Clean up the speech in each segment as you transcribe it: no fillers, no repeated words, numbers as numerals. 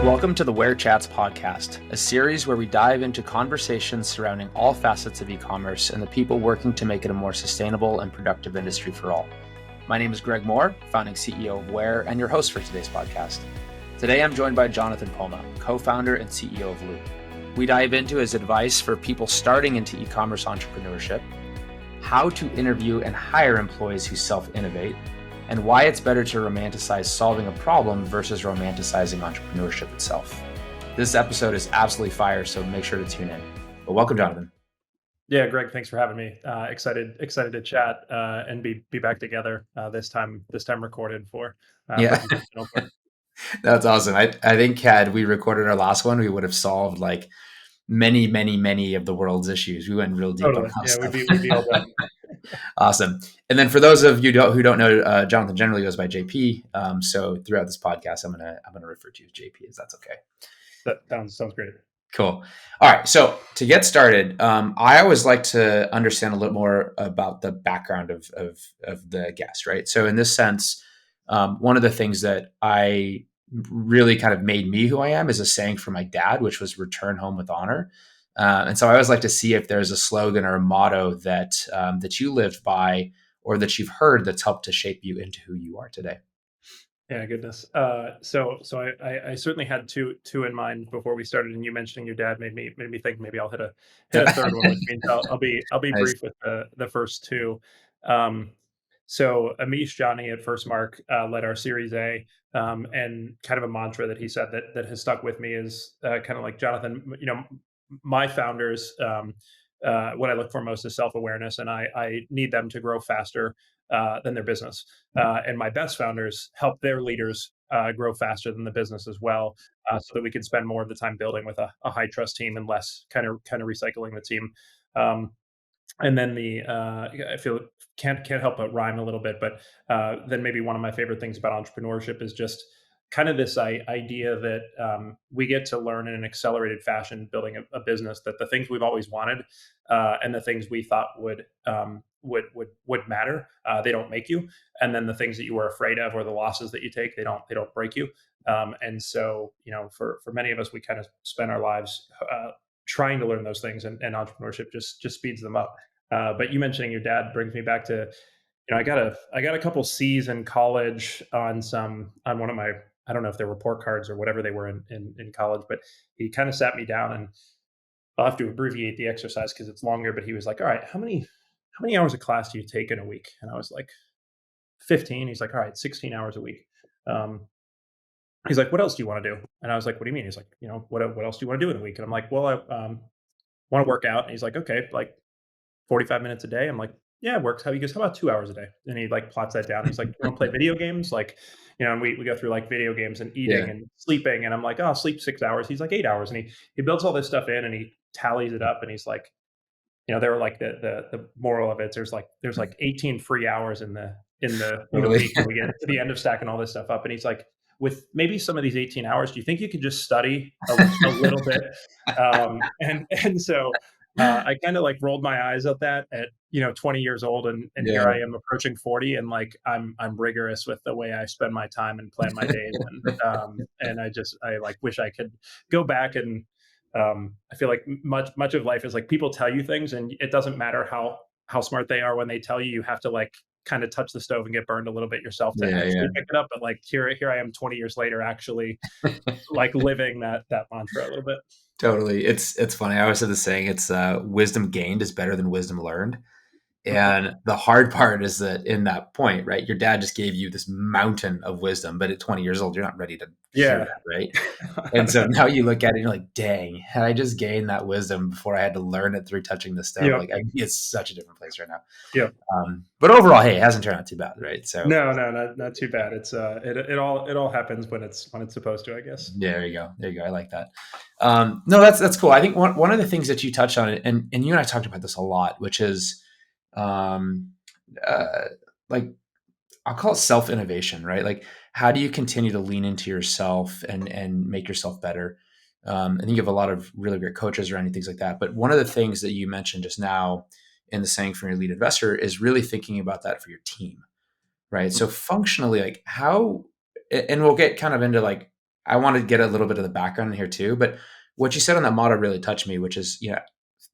Welcome to the WAIR Chats podcast, a series where we dive into conversations surrounding all facets of e-commerce and the people working to make it a more sustainable and productive industry for all. My name is Greg Moore, founding CEO of WAIR and your host for today's podcast. Today, I'm joined by Jonathan Poma, co-founder and CEO of Loop. We dive into his advice for people starting into e-commerce entrepreneurship, how to interview and hire employees who self-innovate, and why it's better to romanticize solving a problem versus romanticizing entrepreneurship itself. This episode is absolutely fire, so make sure to tune in. But welcome, Jonathan. Yeah, Greg, thanks for having me. Excited to chat and be back together this time recorded for. That's awesome. I think had we recorded our last one, we would have solved like many of the world's issues. We went real deep Totally. on Yeah, stuff. we'd be all done. Awesome. And then for those of you who don't know, Jonathan generally goes by JP. So throughout this podcast, I'm gonna refer to you as JP, if that's okay. That sounds great. Cool. All right. So to get started, I always like to understand a little more about the background of the guest, right? So in this sense, one of the things that I really kind of made me who I am is a saying from my dad, which was "Return home with honor." And so I always like to see if there's a slogan or a motto that that you lived by or that you've heard that's helped to shape you into who you are today. Yeah, goodness. So I certainly had two in mind before we started, and you mentioning your dad made me think maybe I'll hit a third one, which means I'll be Nice. brief with the first two. Um, so Amish Johnny at First Mark led our Series A, and kind of a mantra that he said that has stuck with me is kind of like Jonathan. My founders. What I look for most is self-awareness, and I need them to grow faster than their business. And my best founders help their leaders grow faster than the business as well, so that we can spend more of the time building with a high trust team and less kind of recycling the team. Um, and then I feel can't help but rhyme a little bit, but then maybe one of my favorite things about entrepreneurship is just kind of this idea that we get to learn in an accelerated fashion building a business, that the things we've always wanted and the things we thought would matter, they don't make you, and then the things that you were afraid of or the losses that you take, they don't break you. And so for many of us, we kind of spend our lives trying to learn those things, and entrepreneurship just speeds them up. But you mentioning your dad brings me back to, I got a couple C's in college on one of my, I don't know if they were report cards or whatever they were in college, but he kind of sat me down, and I'll have to abbreviate the exercise because it's longer, but he was like, all right, how many hours of class do you take in a week? And I was like, 15. He's like, all right, 16 hours a week. Um, he's like, what else do you want to do? And I was like, what do you mean? He's like, what else do you want to do in a week? And I'm like, well, I want to work out. And he's like, okay, like 45 minutes a day. I'm like, yeah, it works. He goes, how about 2 hours a day? And he like plots that down. He's like, you want to play video games? Like, and we go through like video games and eating Yeah. and sleeping. And I'm like, oh, sleep 6 hours. He's like 8 hours. And he builds all this stuff in and he tallies it up. And he's like, they were like the moral of it. There's like 18 free hours in the Totally. week. And we get to the end of stacking all this stuff up. And he's like, with maybe some of these 18 hours, do you think you could just study a little bit? And so I kind of like rolled my eyes at that at 20 years old, and Yeah. here I am approaching 40, and like I'm rigorous with the way I spend my time and plan my days, and I like wish I could go back. And I feel like much of life is like people tell you things, and it doesn't matter how smart they are when they tell you. You have to like kind of touch the stove and get burned a little bit yourself to actually pick it up. But like here I am 20 years later, actually like living that mantra a little bit. Totally. It's funny. I always said the saying, it's wisdom gained is better than wisdom learned. And the hard part is that in that point, right, your dad just gave you this mountain of wisdom, but at 20 years old, you're not ready to hear that, right? And so now you look at it and you're like, dang, had I just gained that wisdom before I had to learn it through touching the stove, like I'd be at such a different place right now. Yeah. But overall, hey, it hasn't turned out too bad, right? So no, not too bad. It's it all happens when it's supposed to, I guess. Yeah, there you go. I like that. No, that's cool. I think one of the things that you touched on, and you and I talked about this a lot, which is um, like I'll call it self-innovation, right? Like how do you continue to lean into yourself and make yourself better? I think you have a lot of really great coaches around things like that. But one of the things that you mentioned just now in the saying from your lead investor is really thinking about that for your team, right? So functionally, like how, and we'll get kind of into like I want to get a little bit of the background in here too, but what you said on that model really touched me, which is,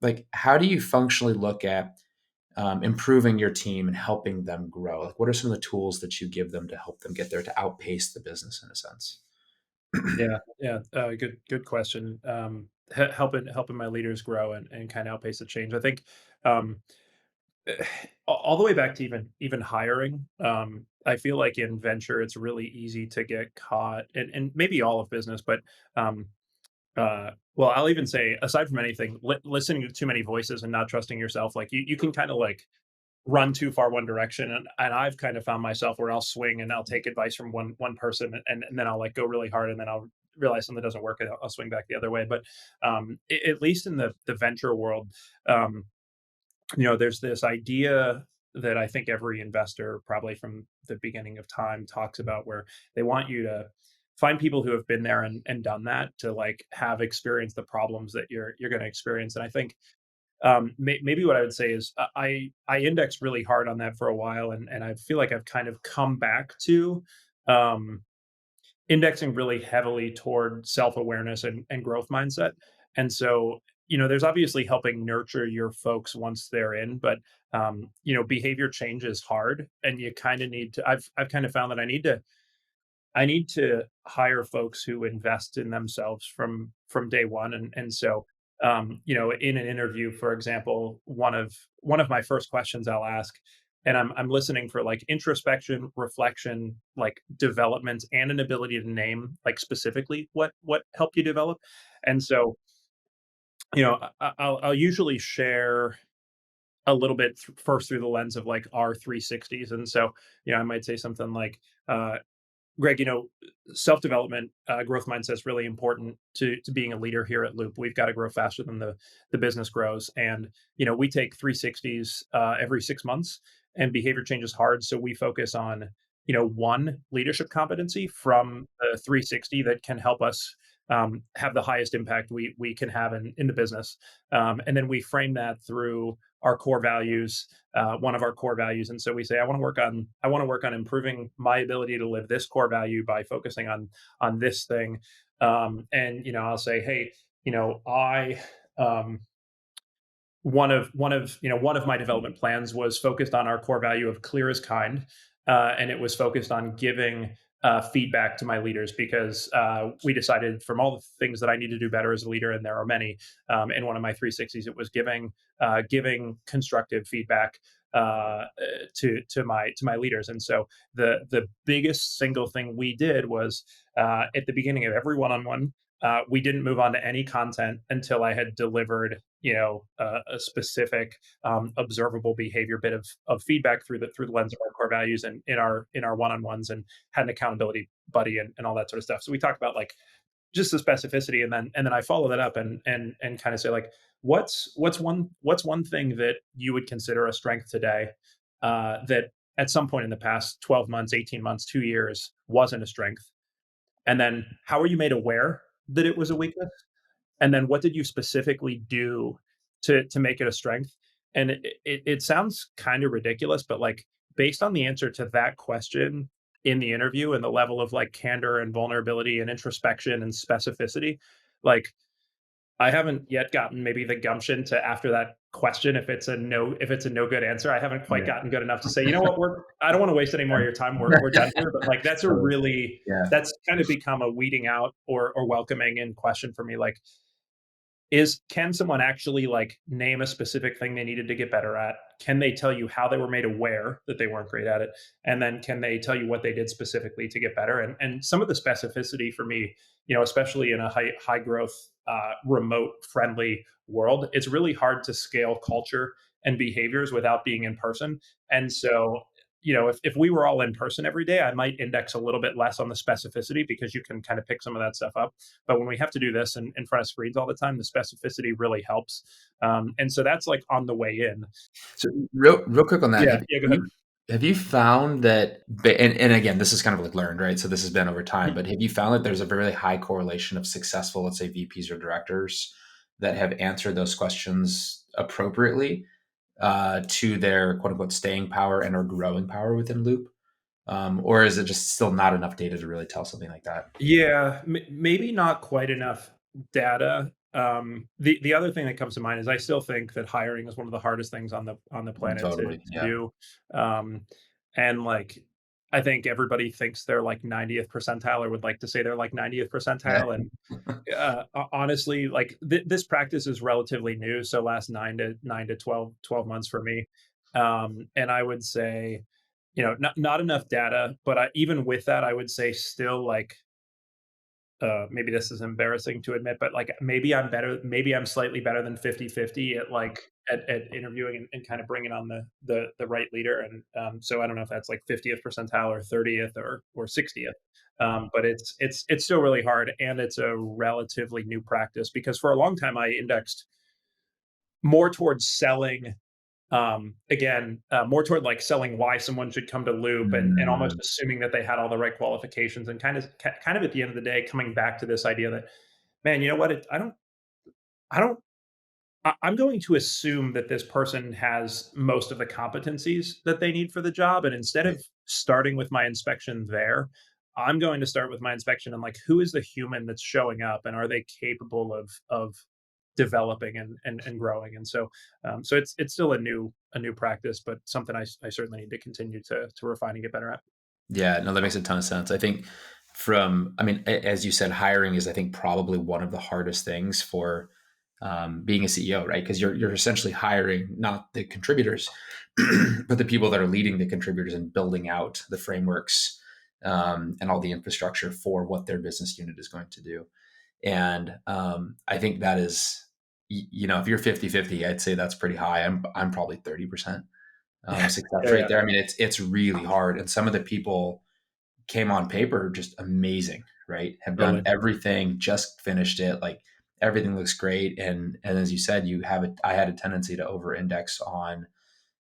like, how do you functionally look at improving your team and helping them grow? Like, what are some of the tools that you give them to help them get there to outpace the business in a sense? Yeah, yeah, good question. Helping my leaders grow and kind of outpace the change. I think um, all the way back to even hiring. I feel like in venture, it's really easy to get caught, and maybe all of business, but um, well, I'll even say, aside from anything, listening to too many voices and not trusting yourself, like you can kind of like run too far one direction, and I've kind of found myself where I'll swing and I'll take advice from one person, and then I'll like go really hard, and then I'll realize something doesn't work, and I'll swing back the other way. But at least in the venture world, um, there's this idea that I think every investor, probably from the beginning of time, talks about, where they want you to find people who have been there and done that, to like have experienced the problems that you're going to experience. And I think maybe what I would say is, I indexed really hard on that for a while, and I feel like I've kind of come back to um, indexing really heavily toward self-awareness and growth mindset. And so, there's obviously helping nurture your folks once they're in, but behavior change is hard, and you kind of need to. I've kind of found that I need to hire folks who invest in themselves from day one. And so, in an interview, for example, one of my first questions I'll ask, and I'm listening for like introspection, reflection, like development, and an ability to name like specifically what helped you develop. And so, I'll usually share a little bit first through the lens of like our 360s. And so, I might say something like, Greg, self development, growth mindset is really important to being a leader here at Loop. We've got to grow faster than the business grows, and we take 360s every 6 months, and behavior change is hard. So we focus on one leadership competency from the 360 that can help us have the highest impact we can have in the business, and then we frame that through our core values, one of our core values. And so we say, I want to work on improving my ability to live this core value by focusing on this thing. And I'll say, hey, I one of my development plans was focused on our core value of clear as kind, and it was focused on giving feedback to my leaders, because we decided, from all the things that I need to do better as a leader, and there are many, in one of my 360s, it was giving constructive feedback to my leaders. And so the biggest single thing we did was, at the beginning of every one-on-one, we didn't move on to any content until I had delivered, a specific observable behavior bit of feedback through the lens of our core values, and in our one-on-ones, and had an accountability buddy, and all that sort of stuff. So we talked about like just the specificity, and then I follow that up, and kind of say like, what's one thing that you would consider a strength today, that at some point in the past 12 months, 18 months, 2 years wasn't a strength, and then how are you made aware that it was a weakness, and then what did you specifically do to make it a strength? And it sounds kind of ridiculous, but like, based on the answer to that question in the interview, and the level of like candor and vulnerability and introspection and specificity, like, I haven't yet gotten maybe the gumption to, after that question, if it's a no good answer, I haven't quite Yeah. gotten good enough to say, you know what, I don't want to waste any more of your time. We're done here. But like, Totally. Yeah. that's kind of become a weeding out or welcoming in question for me. Like, is can someone actually like name a specific thing they needed to get better at? Can they tell you how they were made aware that they weren't great at it? And then can they tell you what they did specifically to get better? And some of the specificity for me, especially in a high growth, remote friendly world, it's really hard to scale culture and behaviors without being in person. And so, if we were all in person every day, I might index a little bit less on the specificity, because you can kind of pick some of that stuff up. But when we have to do this in front of screens all the time, the specificity really helps. And so that's like on the way in. So real quick on that, Yeah, have yeah. Go ahead. you have you found that, and again, this is kind of like learned, right? So this has been over time, Mhm. but have you found that there's a very high correlation of successful, let's say VPs or directors, that have answered those questions appropriately to their quote unquote staying power and or growing power within Loop? Or is it just still not enough data to really tell something like that? Yeah, maybe not quite enough data. The other thing that comes to mind is I still think that hiring is one of the hardest things on the planet Totally. to Yeah. do. Um, and like, I think everybody thinks they're like 90th percentile or would like to say they're like 90th Yeah. percentile. And honestly, like this practice is relatively new. So last 9 to 12 months for me. And I would say, not enough data, but even with that, I would say still like maybe this is embarrassing to admit, but like maybe I'm slightly better than 50-50 at like at interviewing and kind of bringing on the right leader. And so I don't know if that's like 50th percentile or 30th or 60th. But it's still really hard, and it's a relatively new practice because for a long time I indexed more towards selling, again, more toward like selling why someone should come to Loop, and almost Mm, assuming that they had all the right qualifications, and kind of at the end of the day coming back to this idea that, man, you know what, I don't I'm going to assume that this person has most of the competencies that they need for the job. And instead right. of starting with my inspection there, I'm going to start with my inspection and like, who is the human that's showing up, and are they capable of developing and growing? And so, so it's still a new practice, but something I certainly need to continue to refine and get better at. Yeah, no, that makes a ton of sense. I think I mean, as you said, hiring is, I think, probably one of the hardest things for being a CEO, right? Because you're essentially hiring not the contributors, but the people that are leading the contributors and building out the frameworks and all the infrastructure for what their business unit is going to do. And I think that is, if you're 50-50, I'd say that's pretty high. I'm probably 30% Yeah, success yeah, rate yeah, there. I mean, it's really hard. And some of the people came on paper just amazing, right? Have done totally. everything, just finished it, like everything looks great. And as you said, I had a tendency to over index on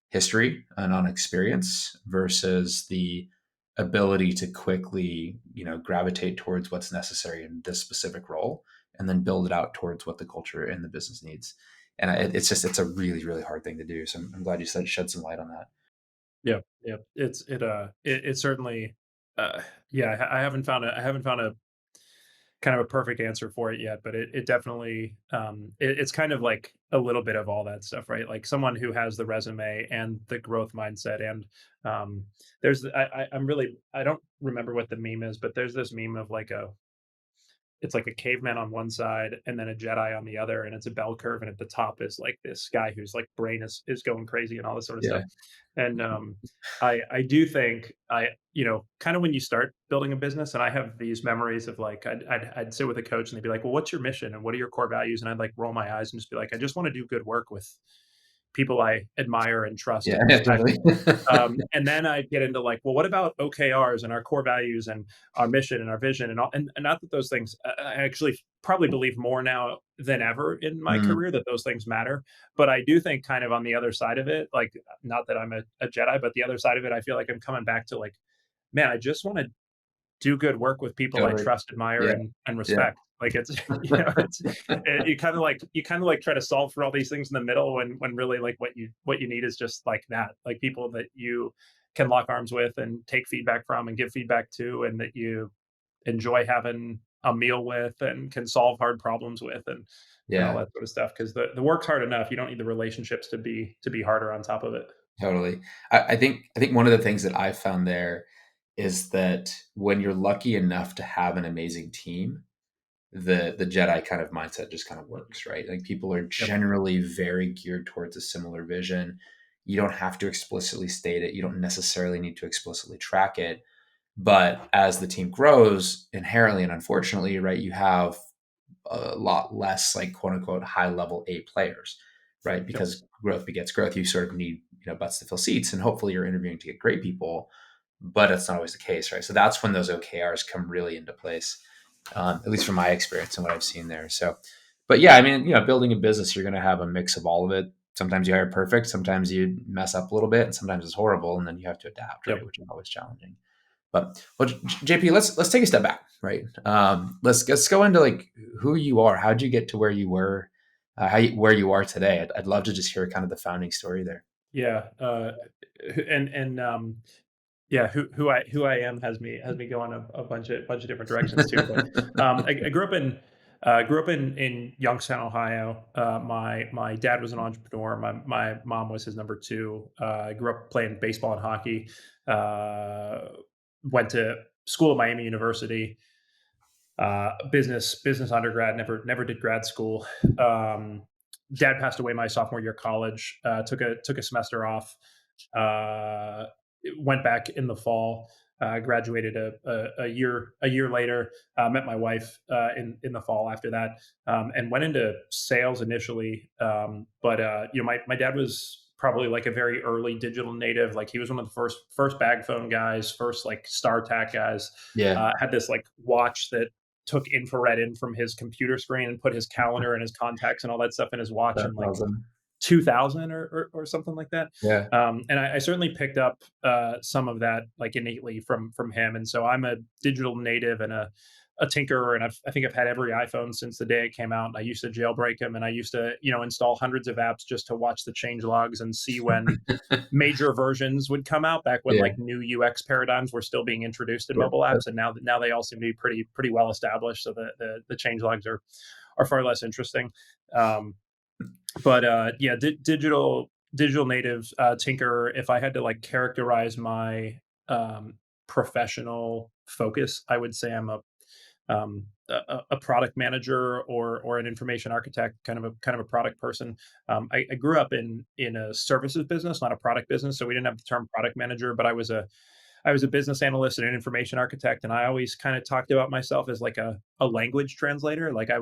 history and on experience versus the ability to quickly, gravitate towards what's necessary in this specific role and then build it out towards what the culture and the business needs. And it's a really, really hard thing to do. So I'm glad you said shed some light on that. Yeah, yeah. It certainly, yeah. I haven't found a kind of a perfect answer for it yet, but it definitely, it's kind of like a little bit of all that stuff, right? Like someone who has the resume and the growth mindset, and there's I'm really, I don't remember what the meme is, but there's this meme of like a it's like a caveman on one side and then a Jedi on the other, and it's a bell curve, and at the top is like this guy whose like brain is going crazy and all this sort of Yeah. stuff. And I do think kind of when you start building a business, and I have these memories of like I'd sit with a coach and they'd be like, well, what's your mission and what are your core values? And I'd like roll my eyes and just be like, I just want to do good work with people I admire and trust Yeah. and Yeah. respect. Totally. And then I get into like, well, what about OKRs and our core values and our mission and our vision and all? And not that those things, I actually probably believe more now than ever in my Mhm. career that those things matter. But I do think kind of on the other side of it, like, not that I'm a Jedi, but the other side of it, I feel like I'm coming back to like, man, I just want to do good work with people I Totally. trust, admire, Yeah. and Yeah. respect. Like it's it's you kind of like try to solve for all these things in the middle when really like what you need is just like that, like people that you can lock arms with and take feedback from and give feedback to, and that you enjoy having a meal with and can solve hard problems with, and all Yeah. that sort of stuff. Because the work's hard enough. You don't need the relationships to be harder on top of it. Totally. I think one of the things that I found there is that when you're lucky enough to have an amazing team, the Jedi kind of mindset just kind of Mhm. works, right? Like people are Yep. generally very geared towards a similar vision. You don't have to explicitly state it. You don't necessarily need to explicitly track it. But as the team grows, inherently and unfortunately, right, you have a lot less like quote unquote high level A players, right? Yep. Because growth begets growth. You sort of need, butts to fill seats, and hopefully you're interviewing to get great people, but that's not always the case, right? So that's when those OKRs come really into place, at least from my experience and what I've seen there. So, but yeah, I mean, building a business, you're going to have a mix of all of it. Sometimes you hire perfect, sometimes you mess up a little bit, and sometimes it's horrible, and then you have to adapt, Yep. right? Which is always challenging. But well, JP, let's take a step back, right? Let's go into like who you are. How'd you get to where you were? Where you are today? I'd love to just hear kind of the founding story there. Yeah. And who I am has me going a bunch of different directions too. But I grew up in Youngstown, Ohio. My dad was an entrepreneur. My mom was his number two. I grew up playing baseball and hockey. Uh, Went to school at Miami University. Business undergrad. Never did grad school. Um, Dad passed away my sophomore year of college. Took a semester off. Uh, Went back in the fall. Graduated a year later. Met my wife in the fall after that, and went into sales initially. But my dad was probably like a very early digital native. Like he was one of the first bag phone guys, first like StarTAC guys. Yeah, Had this like watch that took infrared in from his computer screen and put his calendar and his contacts and all that stuff in his watch in that's like awesome. 2000 or something like that. Yeah. And I certainly picked up some of that like innately from him. And so I'm a digital native and a tinkerer, and I think I've had every iPhone since the day it came out. And I used to jailbreak them, and I used to install hundreds of apps just to watch the change logs and see when major versions would come out, back when Yeah. like new UX paradigms were still being introduced in Yep. mobile apps. And now they all seem to be pretty well established. So the change logs are far less interesting. Um, but yeah, digital native tinker. If I had to like characterize my professional focus, I would say I'm a product manager or an information architect, kind of a product person. I grew up in a services business, not a product business, so we didn't have the term product manager, but I was a business analyst and an information architect, and I always kind of talked about myself as like a language translator. Like I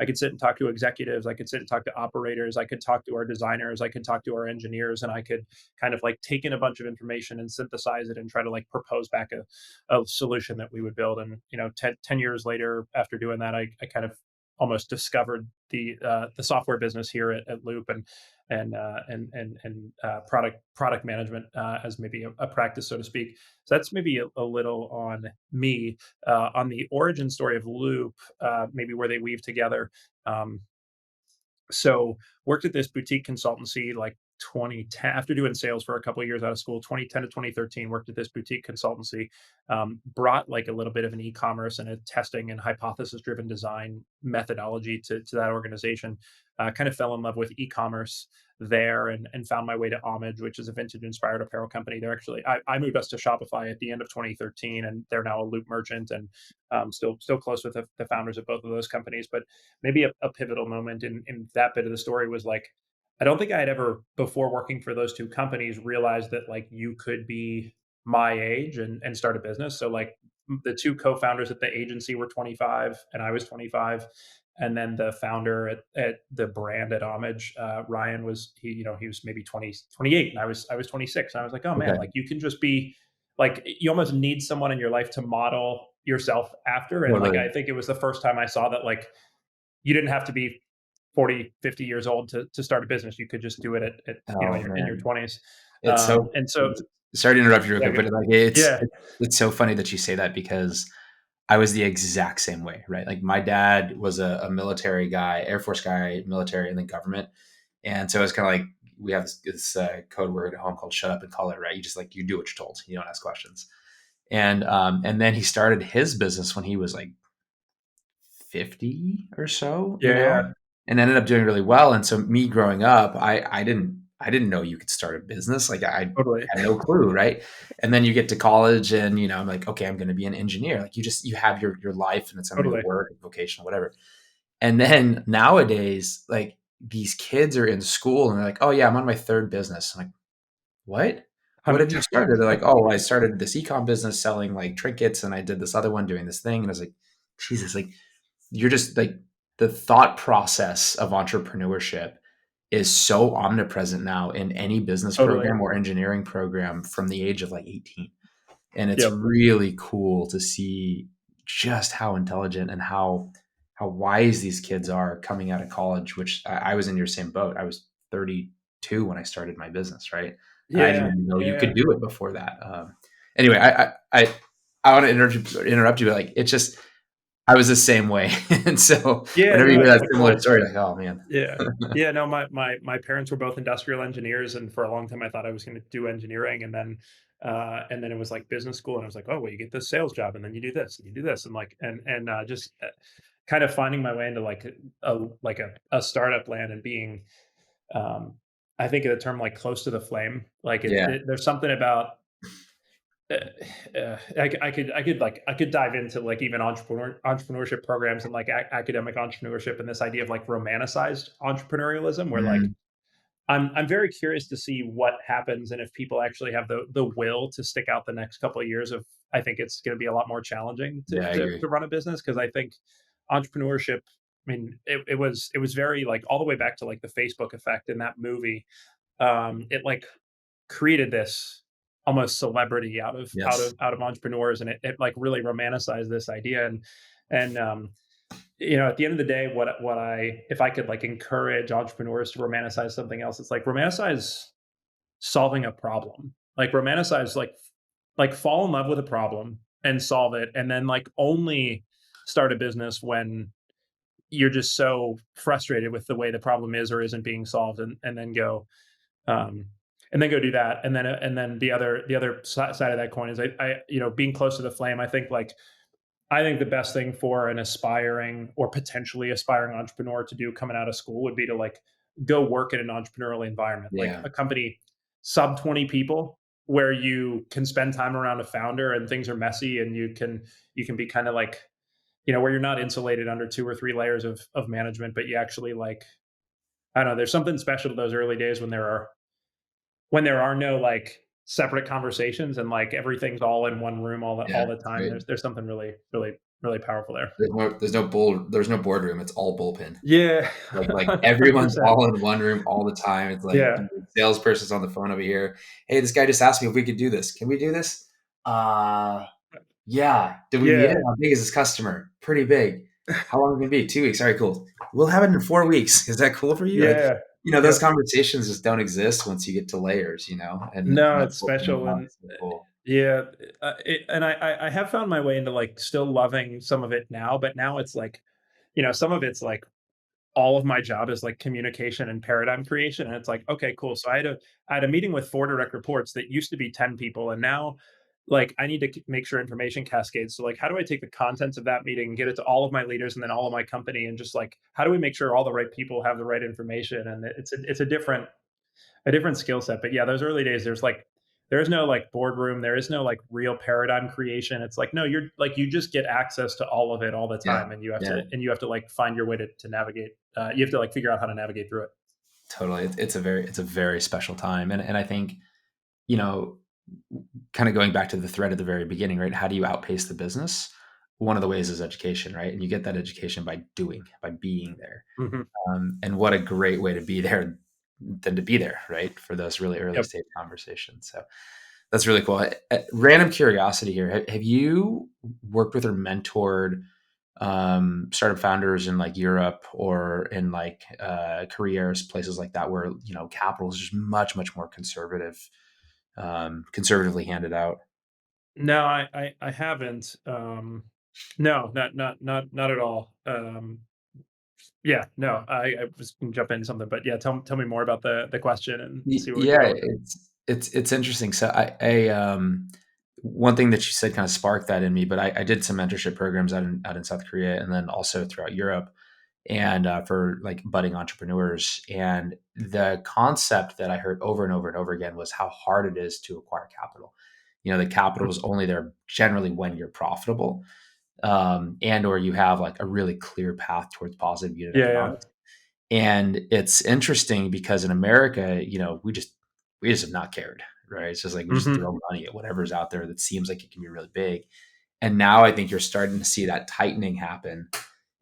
could sit and talk to executives, I could sit and talk to operators, I could talk to our designers, I could talk to our engineers, and I could kind of like take in a bunch of information and synthesize it and try to like propose back a solution that we would build. And 10 years later, after doing that, I kind of almost discovered the software business here at Loop, and product management as maybe a practice, so to speak. So that's maybe a little on me. On the origin story of Loop, maybe where they weave together. Um, so worked at this boutique consultancy like 2010, after doing sales for a couple of years out of school. 2010 to 2013 worked at this boutique consultancy. Brought like a little bit of an e-commerce and a testing and hypothesis driven design methodology to that organization. Kind of fell in love with e-commerce there, and found my way to Homage, which is a vintage inspired apparel company. They're actually, I moved us to Shopify at the end of 2013, and they're now a Loop merchant, and still close with the founders of both of those companies. But maybe a pivotal moment in that bit of the story was like, I don't think I had ever before working for those two companies realized that like you could be my age and start a business. So like the two co-founders at the agency were 25 and I was 25. And then the founder at the brand at Homage, Ryan, he was maybe 20, 28, and I was 26. And I was like, oh man, Okay. like you can just be like, you almost need someone in your life to model yourself after. And like, Totally. I think it was the first time I saw that like you didn't have to be 40, 50 years old to start a business. You could just do it at Oh in your man. 20s. It's so And so sorry to interrupt you real yeah, quick, but like it's yeah, it's so funny that you say that because I was the exact same way, right? Like my dad was a military guy, Air Force guy, military, and then government. And so it's kind of like we have this code word at home called "shut up and call it," right? You just like you do what you're told. You don't ask questions. And then he started his business when he was like 50 or so, yeah, and ended up doing really well. And so me growing up, I didn't know you could start a business. Like I totally, had no clue, right? And then you get to college and I'm like, okay, I'm going to be an engineer. Like you have your life and it's I'm going to totally, work, vocation, whatever. And then nowadays, like these kids are in school and they're like, oh yeah, I'm on my third business. I'm like, what? What have you started? They're like, oh, I started this ecom business selling like trinkets and I did this other one doing this thing. And I was like, Jesus, like you're just like the thought process of entrepreneurship is so omnipresent now in any business totally, program or engineering program from the age of like 18. And it's yep, really cool to see just how intelligent and how wise these kids are coming out of college, which I was in your same boat. I was 32 when I started my business, right? And I didn't yeah, even know you yeah, could do it before that. Anyway, I want to interrupt you, but like it's just I was the same way, and so yeah. whenever you No, hear that like, similar well, story, like oh man, yeah. Yeah, no, my parents were both industrial engineers, and for a long time I thought I was going to do engineering, and then And then it was like business school, and I was like, oh, well, you get this sales job, and then you do this, and you do this, and like, and just kind of finding my way into like a startup land and being, um, I think of the term like close to the flame. Like Yeah. there's something about uh, I could dive into like even entrepreneurship programs and like academic entrepreneurship and this idea of like romanticized entrepreneurialism, where like Mhm. I'm very curious to see what happens and if people actually have the will to stick out the next couple of years of. I think it's going to be a lot more challenging Yeah, I agree. to run a business, because I think entrepreneurship. I mean, it was very like all the way back to like the Facebook effect in that movie. It like created this almost celebrity Yes. out of entrepreneurs, and it like really romanticized this idea. And you know, at the end of the day, what I if I could like encourage entrepreneurs to romanticize something else, it's like romanticize solving a problem. Like romanticize like fall in love with a problem and solve it, and then like only start a business when you're just so frustrated with the way the problem is or isn't being solved, um, and then go do that. And then the other side of that coin is I you know, being close to the flame. I think the best thing for an aspiring or potentially aspiring entrepreneur to do coming out of school would be to like go work in an entrepreneurial environment, like Yeah. a company sub 20 people, where you can spend time around a founder and things are messy, and you can be kind of like, you know, where you're not insulated under two or three layers of management, but you actually like, I don't know, there's something special to those early days when there are no like separate conversations and like everything's all in one room Yeah. all the It's time. great. There's something really powerful there. There's no boardroom, it's all bullpen. Yeah, Like everyone's 100%. all in one room all the time. It's like Yeah, the salesperson's on the phone over here. Hey, this guy just asked me if we could do this. Can we do this? Uh, yeah. Do we need it? yeah, How big is this customer? Pretty big. How long is it gonna be? 2 weeks. All right, cool. We'll have it in 4 weeks. Is that cool for you? Like, yeah. those Yep. conversations just don't exist once you get to layers, and No, that it's opening special, up and is so cool. yeah, and I have found my way into like still loving some of it now, but now it's like, you know, some of it's like all of my job is like communication and paradigm creation, and it's like, okay, cool. So I had a meeting with four direct reports that used to be 10 people, and now like I need to make sure information cascades. So like, how do I take the contents of that meeting and get it to all of my leaders and then all of my company, and just like, how do we make sure all the right people have the right information? And it's a different skill set. But yeah, those early days, there is no like boardroom, there is no like real paradigm creation. It's like, no, you're like, you just get access to all of it all the Yeah. time, and Yeah. you have to like find your way to navigate. You have to like figure out how to navigate through it. Totally. It's a very special time. And I think, you know, kind of going back to the thread at the very beginning, right? How do you outpace the business? One of the ways is education, right? And you get that education by doing, by being there. Hmm. And what a great way to be there than to be there, right? For those really early Yep. stage conversations. So that's really cool. Random curiosity here. Have you worked with or mentored startup founders in like Europe or in like Korea or places like that where, capital is just much, much more conservatively handed out? No, I haven't. No, not at all. Yeah, no, I was gonna jump into something, but yeah, tell me more about the question and see where we can Yeah, go with it. it's interesting. So one thing that you said kind of sparked that in me, but I did some mentorship programs out in South Korea and then also throughout Europe, and for like budding entrepreneurs. And the concept that I heard over and over and over again was how hard it is to acquire capital. The capital is only there generally when you're profitable, and or you have like a really clear path towards positive unit Yeah, yeah. economics. And it's interesting because in America, we just have not cared, right? It's just like we just Hmm. throw money at whatever's out there that seems like it can be really big. And now I think you're starting to see that tightening happen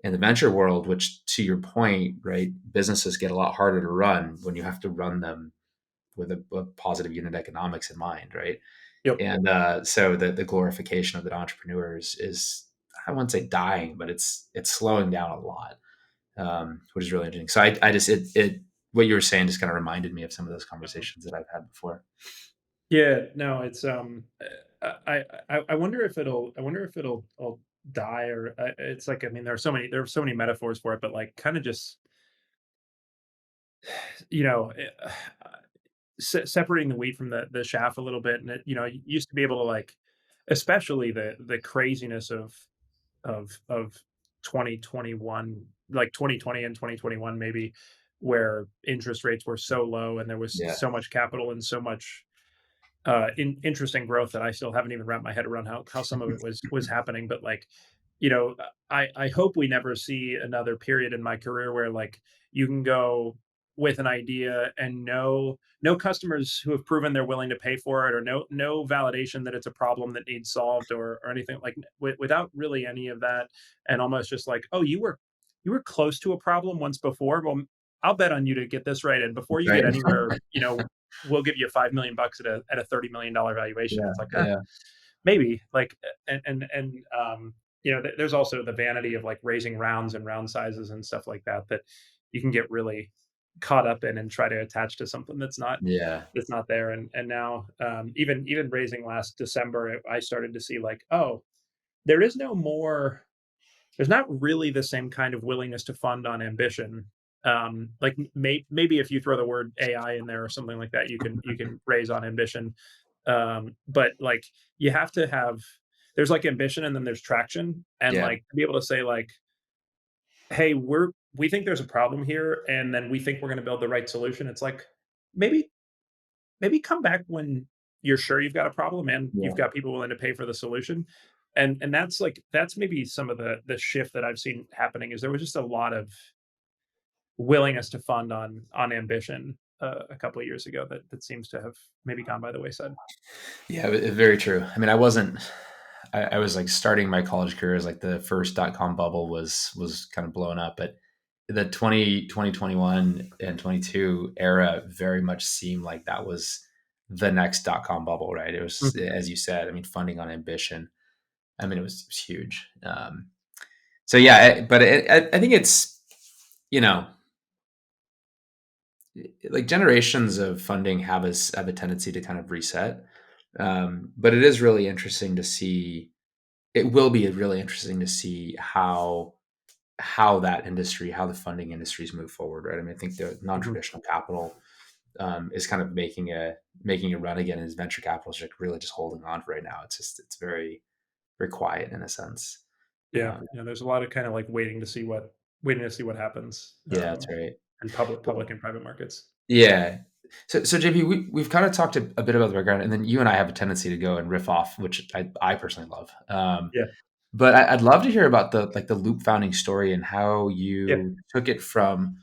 in the venture world, which to your point, right, businesses get a lot harder to run when you have to run them with a positive unit economics in mind, right? Yep. And so the glorification of the entrepreneurs is, I wouldn't say dying, but it's slowing down a lot, which is really interesting. So I just it what you were saying just kind of reminded me of some of those conversations that I've had before. Yeah, no, it's I wonder if it'll die, or it's like, I mean, there are so many metaphors for it, but like kind of just, you know, separating the wheat from the chaff a little bit, and you used to be able to like, especially the craziness of 2021, like 2020 and 2021 maybe, where interest rates were so low and there was Yeah. so much capital and so much interesting growth that I still haven't even wrapped my head around how some of it was happening. But like, I hope we never see another period in my career where like you can go with an idea and no customers who have proven they're willing to pay for it, or no validation that it's a problem that needs solved, or anything like, without really any of that, and almost just like, oh, you were close to a problem once before. Well, I'll bet on you to get this right, and before you Right. get anywhere, we'll give you $5 million at a $30 million valuation. Yeah. It's like, Yeah. maybe like, there's also the vanity of like raising rounds and round sizes and stuff like that, that you can get really caught up in and try to attach to something Yeah. that's not there. And now, even raising last December, I started to see like, oh, there is no more there's not really the same kind of willingness to fund on ambition. Like, maybe if you throw the word AI in there or something like that, you can raise on ambition. But like, you have to have there's like ambition and then there's traction, and Yeah. like to be able to say like, hey, we think there's a problem here, and then we think we're going to build the right solution. It's like, maybe maybe come back when you're sure you've got a problem and you've Yeah. got people willing to pay for the solution. And that's maybe some of the shift that I've seen happening, is there was just a lot of willingness to fund on ambition, a couple of years ago, that seems to have maybe gone by the wayside. Yeah, very true. I mean, I was like starting my college career as like the first .com bubble was kind of blown up, but the 2021 and 22 era very much seemed like that was the next .com bubble, right? It was, Mhm. as you said, I mean, funding on ambition. I mean, it was huge. So yeah, I think it's, you know, like generations of funding have a tendency to kind of reset. But it is really interesting to see. It will be really interesting to see how that industry, how the funding industries move forward, right? I mean, I think the Mhm. non-traditional capital is kind of making a run again, as venture capital is like really just holding on for right now. It's very quiet in a sense. Yeah, Um, there's a lot of kind of like waiting to see what happens, yeah, that's right. in public and private markets. Yeah. So JP, we've kind of talked a bit about the background, and then you and I have a tendency to go and riff off, which I personally love. Yeah. But I'd love to hear about the Loop founding story and how Yeah. you took it from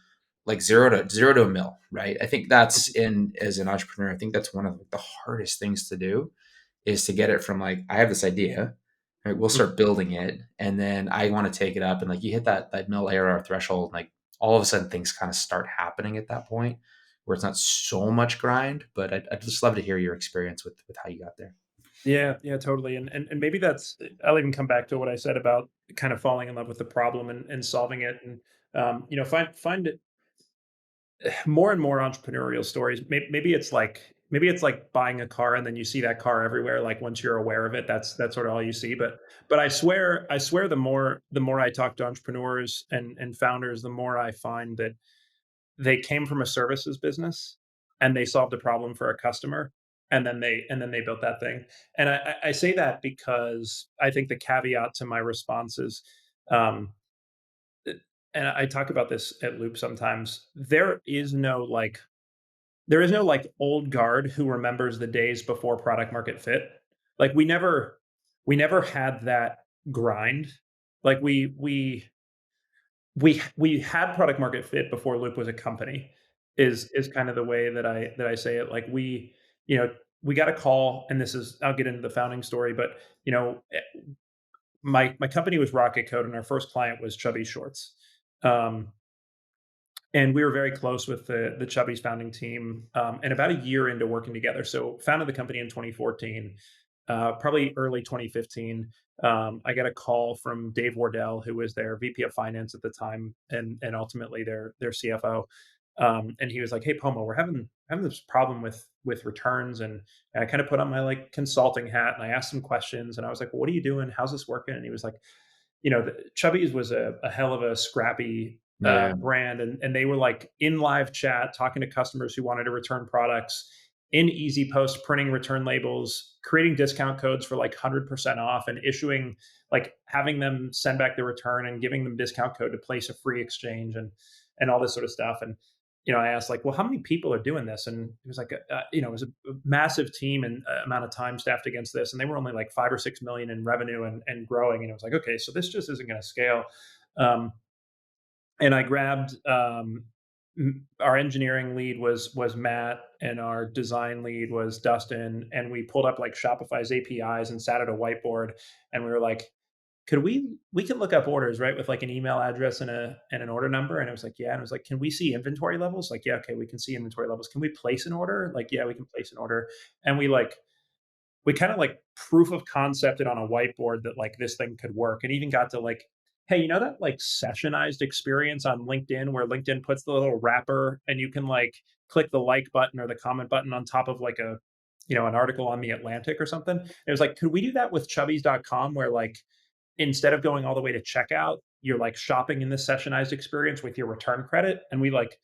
like zero to a mill, right? I think that's Mhm. in as an entrepreneur, I think that's one of the hardest things to do is to get it from like, I have this idea, right? We'll Mhm. start building it, and then I want to take it up, and like you hit that mill ARR threshold, like all of a sudden things kind of start happening at that point where it's not so much grind. But I'd just love to hear your experience with how you got there. Yeah, yeah, totally. And maybe that's I'll even come back to what I said about kind of falling in love with the problem and solving it, and find it more and more entrepreneurial stories. Maybe it's like buying a car and then you see that car everywhere. Like, once you're aware of it, that's sort of all you see. But I swear the more I talk to entrepreneurs and founders, the more I find that they came from a services business and they solved a problem for a customer, and then they built that thing. And I say that because I think the caveat to my response is, um, and I talk about this at Loop sometimes. There is no like old guard who remembers the days before product market fit. Like, we never had that grind. Like, we had product market fit before Loop was a company. Is kind of the way that I say it. Like, you know we got a call, and this is I'll get into the founding story, but my company was Rocket Code, and our first client was Chubby Shorts. Um, and we were very close with the Chubby's founding team, and about a year into working together. So, founded the company in 2014, probably early 2015. I got a call from Dave Wardell, who was their VP of finance at the time, and ultimately their CFO. And he was like, "Hey, Poma, we're having this problem with returns," and I kind of put on my like consulting hat and I asked some questions, and I was like, well, "What are you doing? How's this working?" And he was like, Chubby's was a hell of a scrappy Yeah. brand, and they were like in live chat talking to customers who wanted to return products. in Easy Post, printing return labels, creating discount codes for like 100% off, and issuing, like, having them send back the return and giving them discount code to place a free exchange, and all this sort of stuff. And I asked, like, well, how many people are doing this? And it was like, it was a massive team and amount of time staffed against this, and they were only like 5 or 6 million in revenue, and growing. And it was like, okay, so this just isn't going to scale. Um, and I grabbed, our engineering lead was Matt, and our design lead was Dustin, and we pulled up like Shopify's APIs and sat at a whiteboard, and we were like, could we can look up orders, right, with like an email address and an order number? And it was like, yeah. And it was like, can we see inventory levels? Like, yeah, okay, we can see inventory levels. Can we place an order? Like, yeah, we can place an order. And we kind of like proof of concepted on a whiteboard that like this thing could work, and even got to like, hey, that like sessionized experience on LinkedIn where LinkedIn puts the little wrapper and you can like click the like button or the comment button on top of like a, an article on the Atlantic or something. It was like, could we do that with chubbies.com, where like instead of going all the way to checkout, you're like shopping in this sessionized experience with your return credit? And we like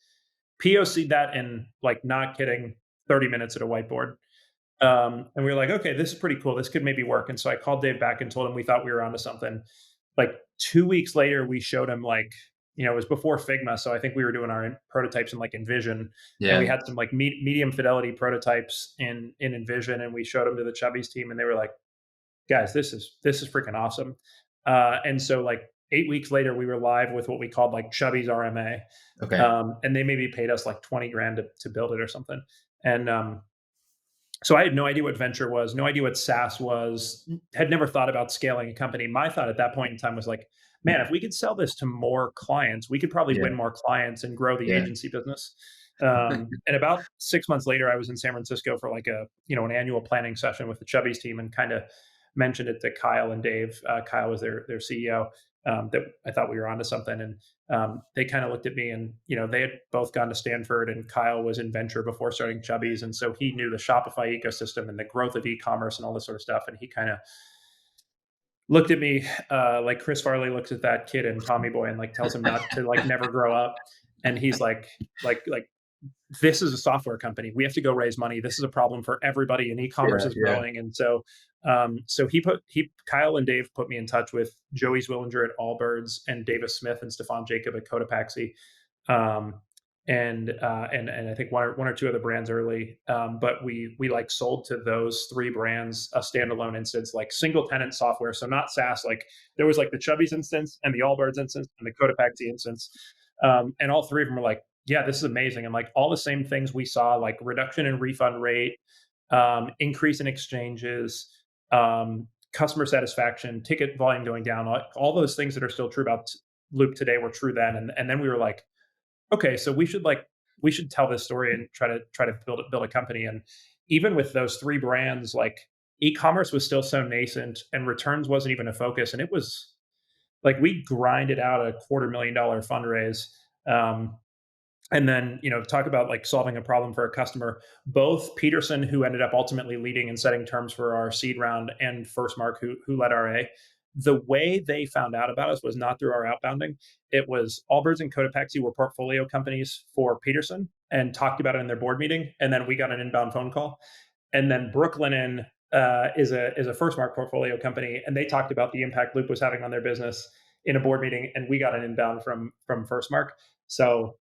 POC'd that in, like, not kidding, 30 minutes at a whiteboard. And we were like, okay, this is pretty cool. This could maybe work. And so I called Dave back and told him we thought we were onto something. Like 2 weeks later, we showed him, like, it was before Figma. So I think we were doing our prototypes in like InVision, and we Yeah. had some like medium fidelity prototypes in InVision, and we showed them to the Chubbies team, and they were like, guys, this is freaking awesome. And so like 8 weeks later, we were live with what we called like Chubbies RMA. Okay. And they maybe paid us like 20 grand to build it or something. And so I had no idea what venture was, no idea what SaaS was, had never thought about scaling a company. My thought at that point in time was like, man, if we could sell this to more clients, we could probably Yeah. win more clients and grow the Yeah. agency business. And about 6 months later, I was in San Francisco for like an annual planning session with the Chubbies team, and kind of mentioned it to Kyle and Dave. Kyle was their CEO. That I thought we were onto something, and they kind of looked at me, and they had both gone to Stanford, and Kyle was in venture before starting Chubbies, and so he knew the Shopify ecosystem and the growth of e-commerce and all this sort of stuff. And he kind of looked at me, like Chris Farley looks at that kid in Tommy Boy and like tells him not to like never grow up. And he's like, this is a software company. We have to go raise money. This is a problem for everybody, and e-commerce Yeah. is Yeah. growing. And so, Kyle and Dave put me in touch with Joey Zwillinger at Allbirds, and Davis Smith and Stefan Jacob at Cotopaxi. Um, and I think one or two other brands early. But we like sold to those three brands a standalone instance, like single tenant software. So not SaaS. Like there was like the Chubbies instance and the Allbirds instance and the Cotopaxi instance. And all three of them were like, yeah, this is amazing. And like all the same things we saw, like reduction in refund rate, increase in exchanges, customer satisfaction, ticket volume going down, all those things that are still true about Loop today were true then. And then we were like, okay, so we should tell this story and try to build a company. And even with those three brands, like e-commerce was still so nascent, and returns wasn't even a focus. And it was like we grinded out a $250,000 fundraise. Um, and then talk about like solving a problem for a customer. Both Peterson, who ended up ultimately leading and setting terms for our seed round, and First Mark, who led RA, the way they found out about us was not through our outbounding. It was Allbirds and Cotopaxi were portfolio companies for Peterson and talked about it in their board meeting, and then we got an inbound phone call. And then Brooklinen is a First Mark portfolio company, and they talked about the impact Loop was having on their business in a board meeting, and we got an inbound from First Mark. So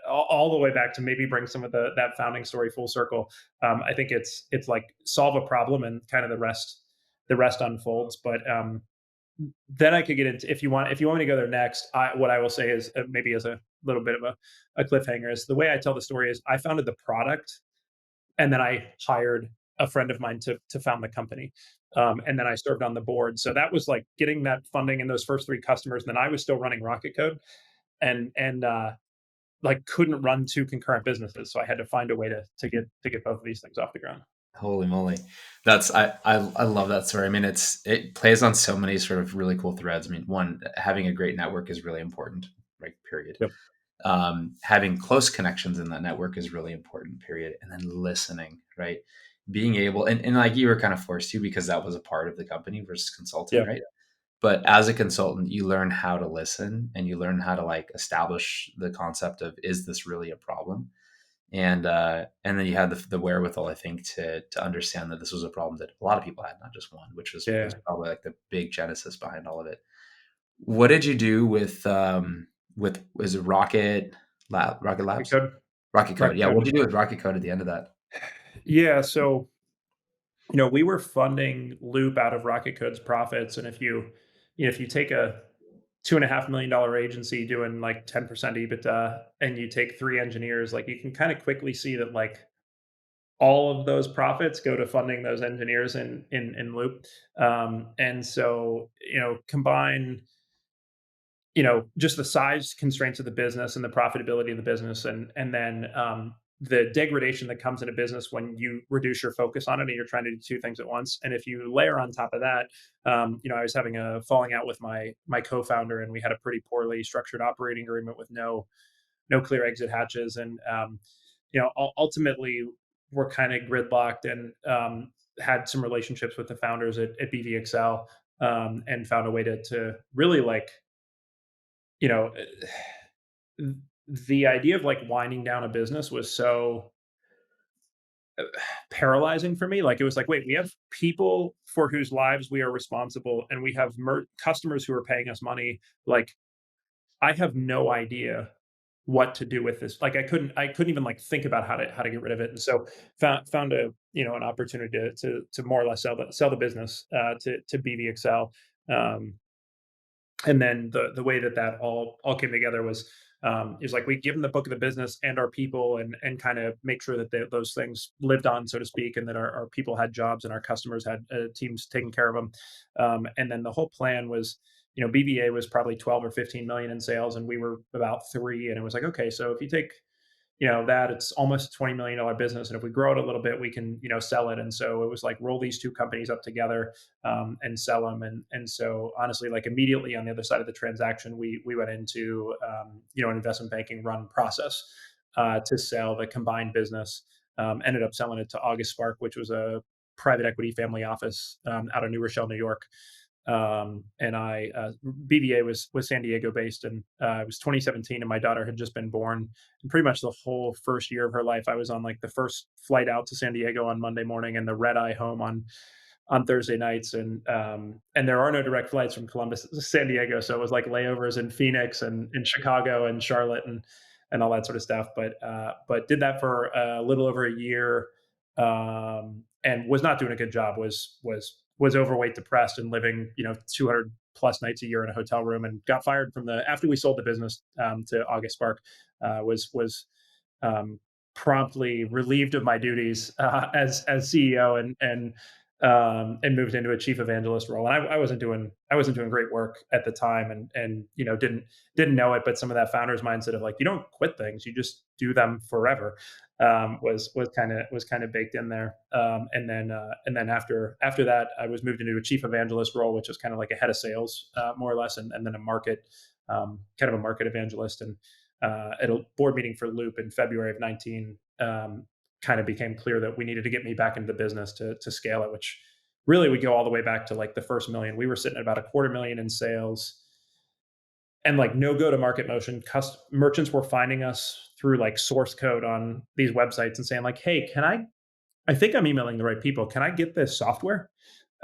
all the way back to maybe bring some of that founding story full circle. I think it's like solve a problem, and kind of the rest unfolds. But then I could get into, if you want me to go there next. What I will say is, maybe as a little bit of a cliffhanger, is the way I tell the story is I founded the product, and then I hired a friend of mine to found the company. And then I served on the board. So that was like getting that funding and those first three customers. And then I was still running Rocket Code, and like couldn't run two concurrent businesses. So I had to find a way to get both of these things off the ground. Holy moly. I love that story. I mean, it plays on so many sort of really cool threads. I mean, one, having a great network is really important, right? Period. Yep. Having close connections in that network is really important, period. And then listening, right? Being able, and like you were kind of forced to, because that was a part of the company versus consulting, Yeah. right? But as a consultant, you learn how to listen, and you learn how to like establish the concept of, is this really a problem? And then you had the wherewithal, I think, to understand that this was a problem that a lot of people had, not just one, which was Yeah. probably like the big genesis behind all of it. What did you do with is it Rocket We Labs? could Rocket Code. Rocket Yeah, Code. what did you do with Rocket Code at the end of that? Yeah. So, we were funding Loop out of Rocket Code's profits. And if you take a $2.5 million agency doing like 10% EBITDA and you take three engineers, like you can kind of quickly see that like all of those profits go to funding those engineers in Loop. And so, combine just the size constraints of the business and the profitability of the business, and then the degradation that comes in a business when you reduce your focus on it and you're trying to do two things at once. And if you layer on top of that, I was having a falling out with my co-founder, and we had a pretty poorly structured operating agreement with no clear exit hatches. And ultimately we're kind of gridlocked, and had some relationships with the founders at BVXL, and found a way to really like, you know the idea of like winding down a business was so paralyzing for me. Like it was like, wait, we have people for whose lives we are responsible, and we have customers who are paying us money. Like I have no idea what to do with this. Like I couldn't even like think about how to get rid of it. And so found a an opportunity to more or less sell the business to BVXL. Um, and then the way that all came together was, is like we give them the book of the business and our people, and kind of make sure that those things lived on, so to speak, and that our people had jobs and our customers had teams taking care of them. And then the whole plan was, BBA was probably 12 or 15 million in sales, and we were about three. And it was like, okay, so if you take that, it's almost $20 million business, and if we grow it a little bit, we can sell it. And so it was like roll these two companies up together, and sell them. And so honestly, like immediately on the other side of the transaction, we went into an investment banking run process to sell the combined business. Ended up selling it to August Spark, which was a private equity family office out of New Rochelle, New York. And I BVA was San Diego based, and it was 2017, and my daughter had just been born. And pretty much the whole first year of her life, I was on like the first flight out to San Diego on Monday morning, and the red eye home on Thursday nights. And there are no direct flights from Columbus to San Diego, so it was like layovers in Phoenix and in Chicago and Charlotte and all that sort of stuff. But did that for a little over a year, and was not doing a good job. Was overweight, depressed, and living 200 plus nights a year in a hotel room, and got fired from the after we sold the business to August Spark. Was um, promptly relieved of my duties as CEO, and moved into a chief evangelist role. And I wasn't doing great work at the time, and didn't know it, but some of that founder's mindset of like, you don't quit things, you just do them forever, was kind of baked in there. And then after that, I was moved into a chief evangelist role, which was kind of like a head of sales, more or less, and then a market, kind of a market evangelist. And at a board meeting for Loop in February of 19, kind of became clear that we needed to get me back into the business to scale it, which really would go all the way back to like the first million. We were sitting at about a quarter million in sales, and like no go to market motion. Merchants were finding us through like source code on these websites and saying like, hey, I think I'm emailing the right people. Can I get this software?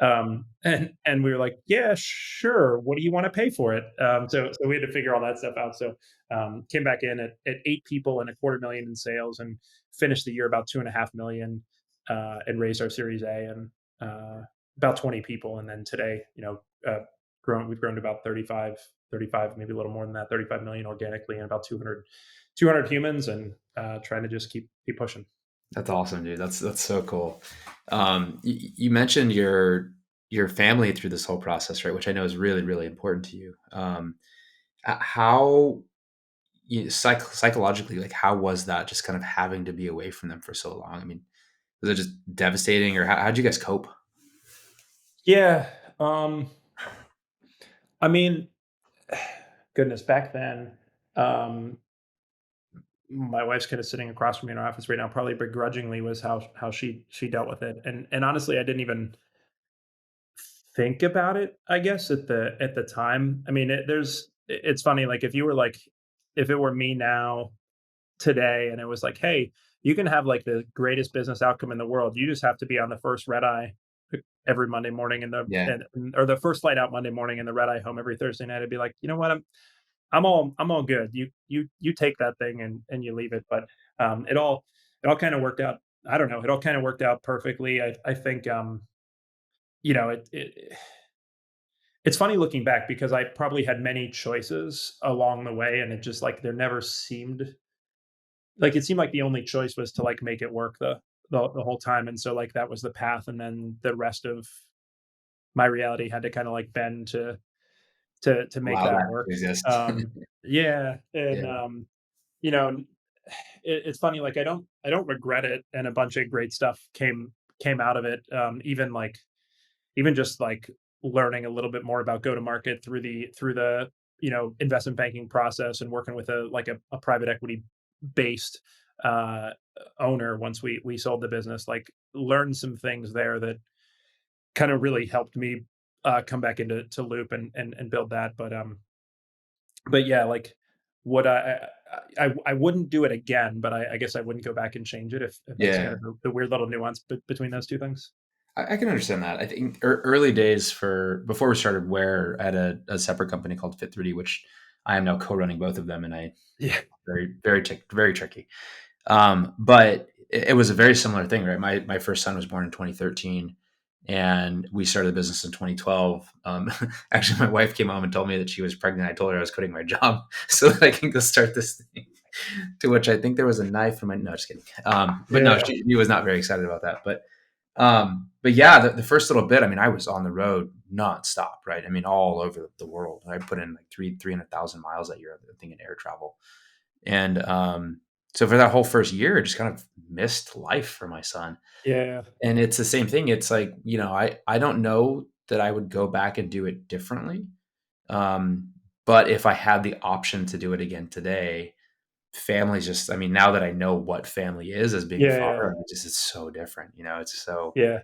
And we were like, yeah, sure. What do you want to pay for it? So we had to figure all that stuff out. So came back in at 8 people and a quarter million in sales, and finished the year about 2.5 million, and raised our Series A, and about 20 people. And then today, we've grown to about 35, maybe a little more than that, 35 million organically, and about 200 humans, and trying to just keep pushing. That's awesome, dude. That's so cool. You mentioned your family through this whole process, right? Which I know is really, really important to you. How psychologically, like, how was that? Just kind of having to be away from them for so long. I mean, was it just devastating, or how'd you guys cope? Yeah. I mean, goodness, back then, um, my wife's kind of sitting across from me in our office right now, probably begrudgingly, was how she dealt with it. And honestly, I didn't even think about it, I guess, at the time. I mean, it's funny, like if it were me now today, and it was like, hey, you can have like the greatest business outcome in the world. You just have to be on the first red eye every Monday morning Yeah. or the first flight out Monday morning and the red eye home every Thursday night. I'd be like, you know what, I'm all good. You take that thing and you leave it. But it all kind of worked out. I don't know. It all kind of worked out perfectly. I think you know it's funny looking back because I probably had many choices along the way, and it just like there never seemed like it seemed like the only choice was to like make it work the whole time, and so like that was the path, and then the rest of my reality had to kind of like bend to make Allow that that work. to exist. Yeah, and Yeah. you know, it's funny. Like I don't regret it, and a bunch of great stuff came out of it. Even just like learning a little bit more about go to market through the investment banking process and working with a private equity based uh owner once we sold the business, like learned some things there that kind of really helped me come back into to loop and build that. But yeah, like would I wouldn't do it again, but I guess I wouldn't go back and change it if that's kind Yeah. of the weird little nuance between those two things. I can understand that. I think early days for before we started WAIR, I had a separate company called Fit3D, which I am now co-running both of them, and I Yeah. very tricky. But it was a very similar thing, right? My first son was born in 2013, and we started the business in 2012. Actually, my wife came home and told me that she was pregnant. I told her I was quitting my job so that I can go start this thing. To which I think there was a knife in my. No, just kidding. But no, Yeah. she was not very excited about that. But yeah, the first little bit, I mean, I was on the road nonstop, right? I mean, all over the world. I put in like 300,000 miles that year, I think, in air travel. And so for that whole first year, I just kind of missed life for my son. Yeah. And it's the same thing. It's like, I don't know that I would go back and do it differently. Um, but if I had the option to do it again today, family's just, I mean, now that I know what family is as being a Yeah. Yeah. father, it's so different, it's so, Yeah.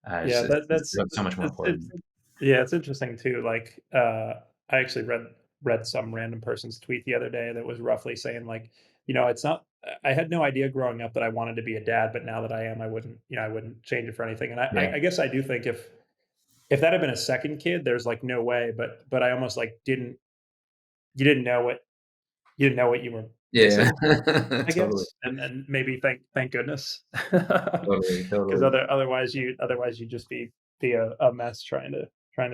it's, Yeah, it's so much more it's important. yeah, it's interesting too. Like, I actually read some random person's tweet the other day that was roughly saying like, it's not. I had no idea growing up that I wanted to be a dad, but now that I am, I wouldn't change it for anything. And Yeah. I guess I do think if that had been a second kid, there's like no way. But I almost like didn't you didn't know what you didn't know what you were Yeah. missing, I Totally. guess, and maybe thank goodness, Totally. because Totally. otherwise you'd just be a mess trying to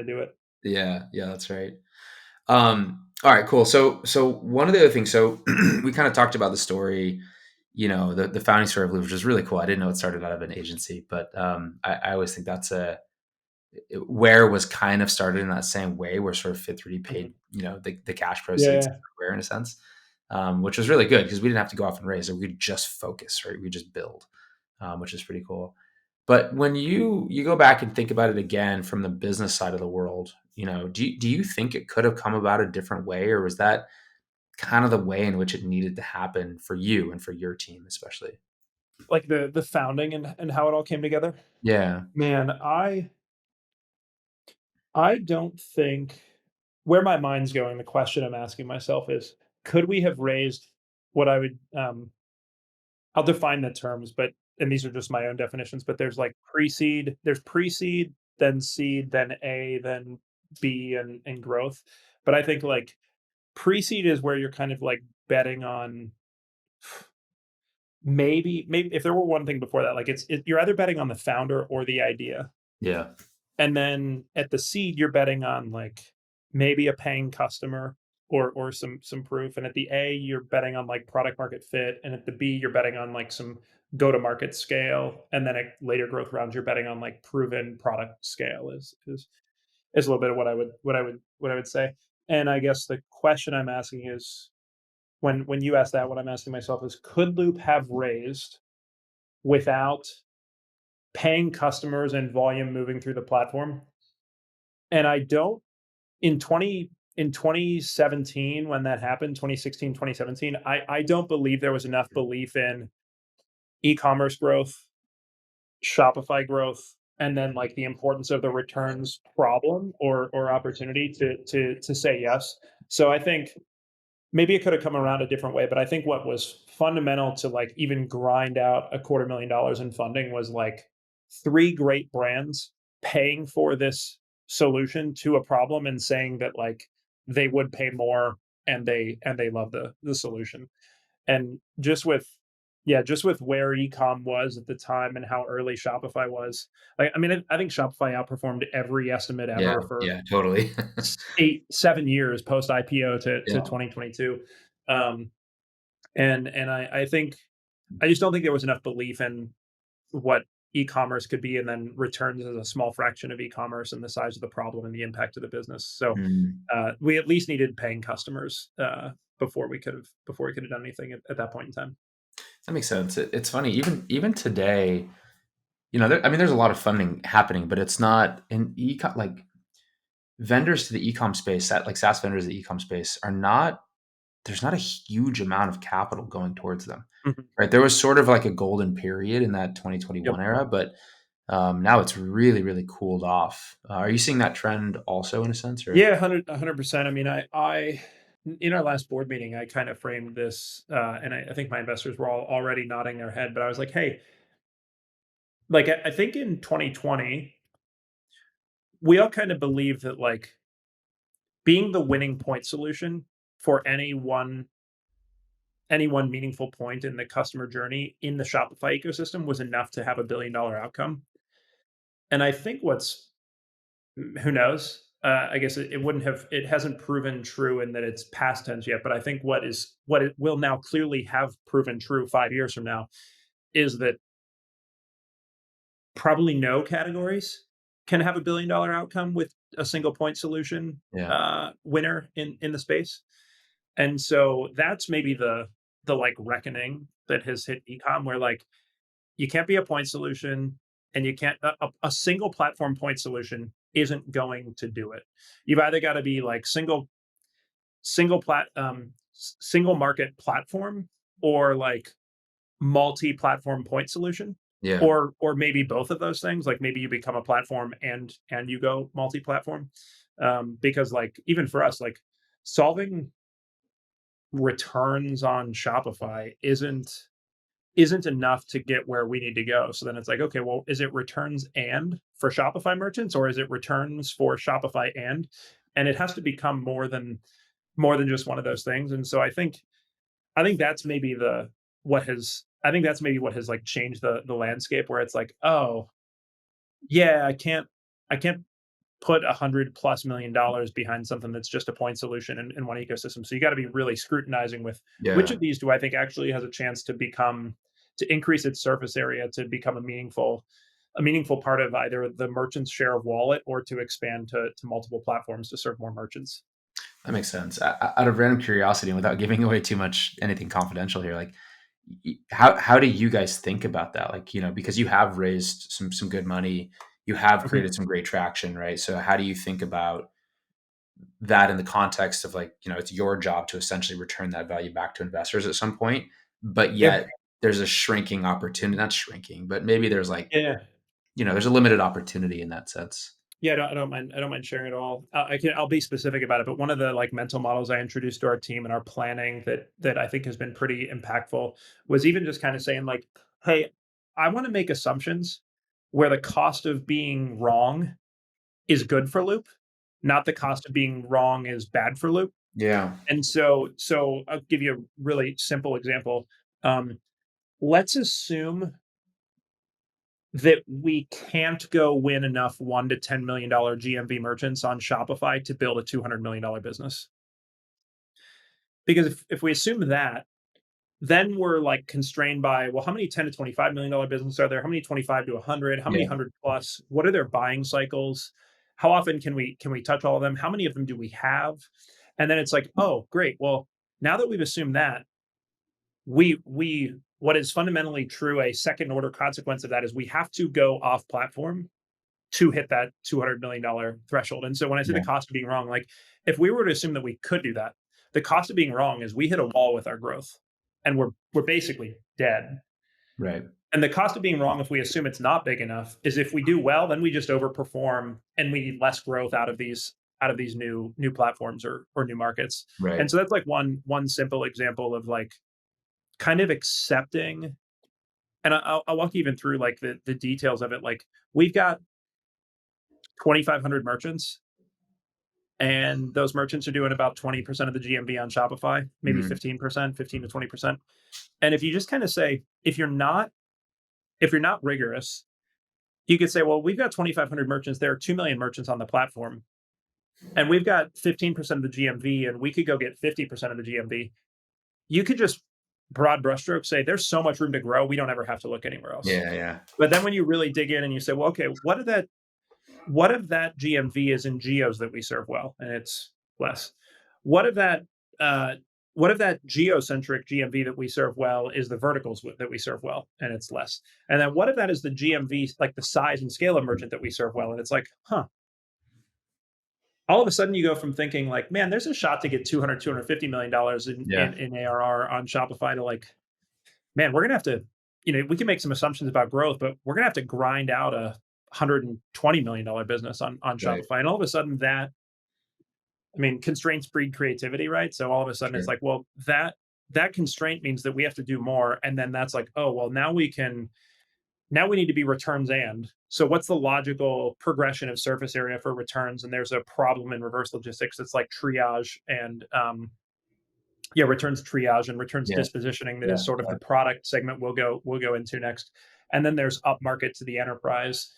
do it. Yeah. Yeah. That's right. All right, cool. So one of the other things, so we kind of talked about the story, the founding story of Loop, which is really cool. I didn't know it started out of an agency, but I always think that's where was kind of started in that same way, where sort of Fit3D paid, Mhm. the cash proceeds Yeah, where in a sense, which was really good because we didn't have to go off and raise, or we could just focus, right? We just build, which is pretty cool. But when you go back and think about it again from the business side of the world, do you think it could have come about a different way, or was that kind of the way in which it needed to happen for you and for your team, especially? like the founding and how it all came together. Yeah. Man, I don't think where my mind's going. The question I'm asking myself is, could we have raised what I would I'll define the terms, but and these are just my own definitions, but there's pre-seed, then seed, then A, then B and growth. But I think like pre-seed is where you're kind of like betting on maybe if there were one thing before that, like you're either betting on the founder or the idea. Yeah. And then at the seed, you're betting on like maybe a paying customer or some proof. And at the A, you're betting on like product market fit. And at the B, you're betting on like some go to market scale. And then at later growth rounds, you're betting on like proven product scale is a little bit of what I would say. And I guess the question I'm asking is when you ask that, what I'm asking myself is, could Loop have raised without paying customers and volume moving through the platform? And I don't in 2017 when that happened, 2016, 2017, I don't believe there was enough belief in e-commerce growth, Shopify growth, and then like the importance of the returns problem or opportunity to say yes. So I think maybe it could have come around a different way, but I think what was fundamental to like even grind out $250,000 in funding was like three great brands paying for this solution to a problem and saying that like they would pay more and they love the solution. And just with yeah, just with where ecom was at the time and how early Shopify was, like I mean, I think Shopify outperformed every estimate Yeah, ever for yeah, totally. 7 years post IPO to Yeah. 2022. Um, and I think I just don't think there was enough belief in what e-commerce could be, and then returns as a small fraction of e-commerce and the size of the problem and the impact of the business. So Mm, we at least needed paying customers before we could have done anything at that point in time. that makes sense. It's funny, even today, I mean, there's a lot of funding happening, but it's not in like vendors to the e-com space, that like SaaS vendors to the e-com space are not. There's not a huge amount of capital going towards them, Mhm. right? There was sort of like a golden period in that Yep. 2021 era, but now it's really, really cooled off. Are you seeing that trend also in a sense, or? Yeah, 100%. I mean, I in our last board meeting, I kind of framed this, and I think my investors were all already nodding their head, but I was like, hey, like I think in 2020, we all kind of believe that like being the winning point solution for any one meaningful point in the customer journey in the Shopify ecosystem was enough to have a $1 billion outcome. And I think who knows? I guess it hasn't proven true in that it's past tense yet. But I think what it will now clearly have proven true 5 years from now is that probably no categories can have a $1 billion outcome with a single point solution Yeah, winner in the space. And so that's maybe the like reckoning that has hit ecom, where like you can't be a point solution, and you can't a single platform point solution isn't going to do it. You've either got to be like single market platform, or like multi-platform point solution, yeah. or maybe both of those things. Like maybe you become a platform and you go multi-platform. Because like even for us, like solving returns on Shopify isn't enough to get where we need to go. So then it's like, okay, well, is it returns and for Shopify merchants, or is it returns for Shopify and it has to become more than just one of those things. And so I think that's maybe what has like changed the landscape, where it's like, oh yeah, I can't put $100+ million behind something that's just a point solution in one ecosystem. So you got to be really scrutinizing with which Yeah, of these do I think actually has a chance to increase its surface area to become a meaningful part of either the merchant's share of wallet, or to expand to multiple platforms to serve more merchants. that makes sense. Out of random curiosity, and without giving away too much anything confidential here, like how do you guys think about that? Like, because you have raised some good money, you have Mhm. created some great traction, right? So how do you think about that in the context of like, it's your job to essentially return that value back to investors at some point, but Yeah, yet there's a shrinking opportunity, not shrinking, but maybe there's like, yeah. there's a limited opportunity in that sense. Yeah, I don't mind sharing at all. I'll be specific about it, but one of the like mental models I introduced to our team and our planning that I think has been pretty impactful was even just kind of saying like, hey, I want to make assumptions where the cost of being wrong is good for Loop, not the cost of being wrong is bad for Loop. Yeah. And so I'll give you a really simple example. Um, let's assume that we can't go win enough $1 to $10 million GMV merchants on Shopify to build a $200 million business. Because if we assume that, then we're like constrained by, well, how many $10 to $25 million businesses are there? How many 25 to 100? How many Yeah. 100 plus? What are their buying cycles? How often can we touch all of them? How many of them do we have? And then it's like, oh, great. Well, now that we've assumed that, we what is fundamentally true, a second order consequence of that is we have to go off platform to hit that $200 million threshold. And so when I say the Yeah. cost of being wrong, like if we were to assume that we could do that, the cost of being wrong is we hit a wall with our growth and we're basically dead. Right. And the cost of being wrong, if we assume it's not big enough, is if we do well, then we just overperform and we need less growth out of these new platforms or new markets. Right. And so that's like one simple example of like kind of accepting. And I'll walk even through like the details of it. Like we've got 2,500 merchants, and those merchants are doing about 20% of the GMV on Shopify, maybe Mm, 15%, 15 to 20%. And if you just kind of say, if you're not rigorous, you could say, well, we've got 2,500 merchants. There are 2 million merchants on the platform, and we've got 15% of the GMV, and we could go get 50% of the GMV. You could just broad brushstroke say, there's so much room to grow. We don't ever have to look anywhere else. yeah, yeah, But then when you really dig in and you say, well, okay, what if that GMV is in geos that we serve well, and it's less? What if that uh, what if that geocentric GMV that we serve well is the verticals that we serve well, and it's less? And then what if that is the GMV, like the size and scale of merchant that we serve well, and it's like, huh? All of a sudden, you go from thinking like, man, there's a shot to get 200, $250 million yeah, in ARR on Shopify to like, man, we're gonna have to, we can make some assumptions about growth, but we're gonna have to grind out a $120 million business on right, Shopify. And all of a sudden constraints breed creativity, right? So all of a sudden it's sure, like, well, that constraint means that we have to do more. And then that's like, oh, well, now we need to be returns. And so what's the logical progression of surface area for returns? And there's a problem in reverse logistics. It's like triage and returns triage and returns yeah, dispositioning. That yeah, is sort of the product segment we'll go into next. And then there's upmarket to the enterprise,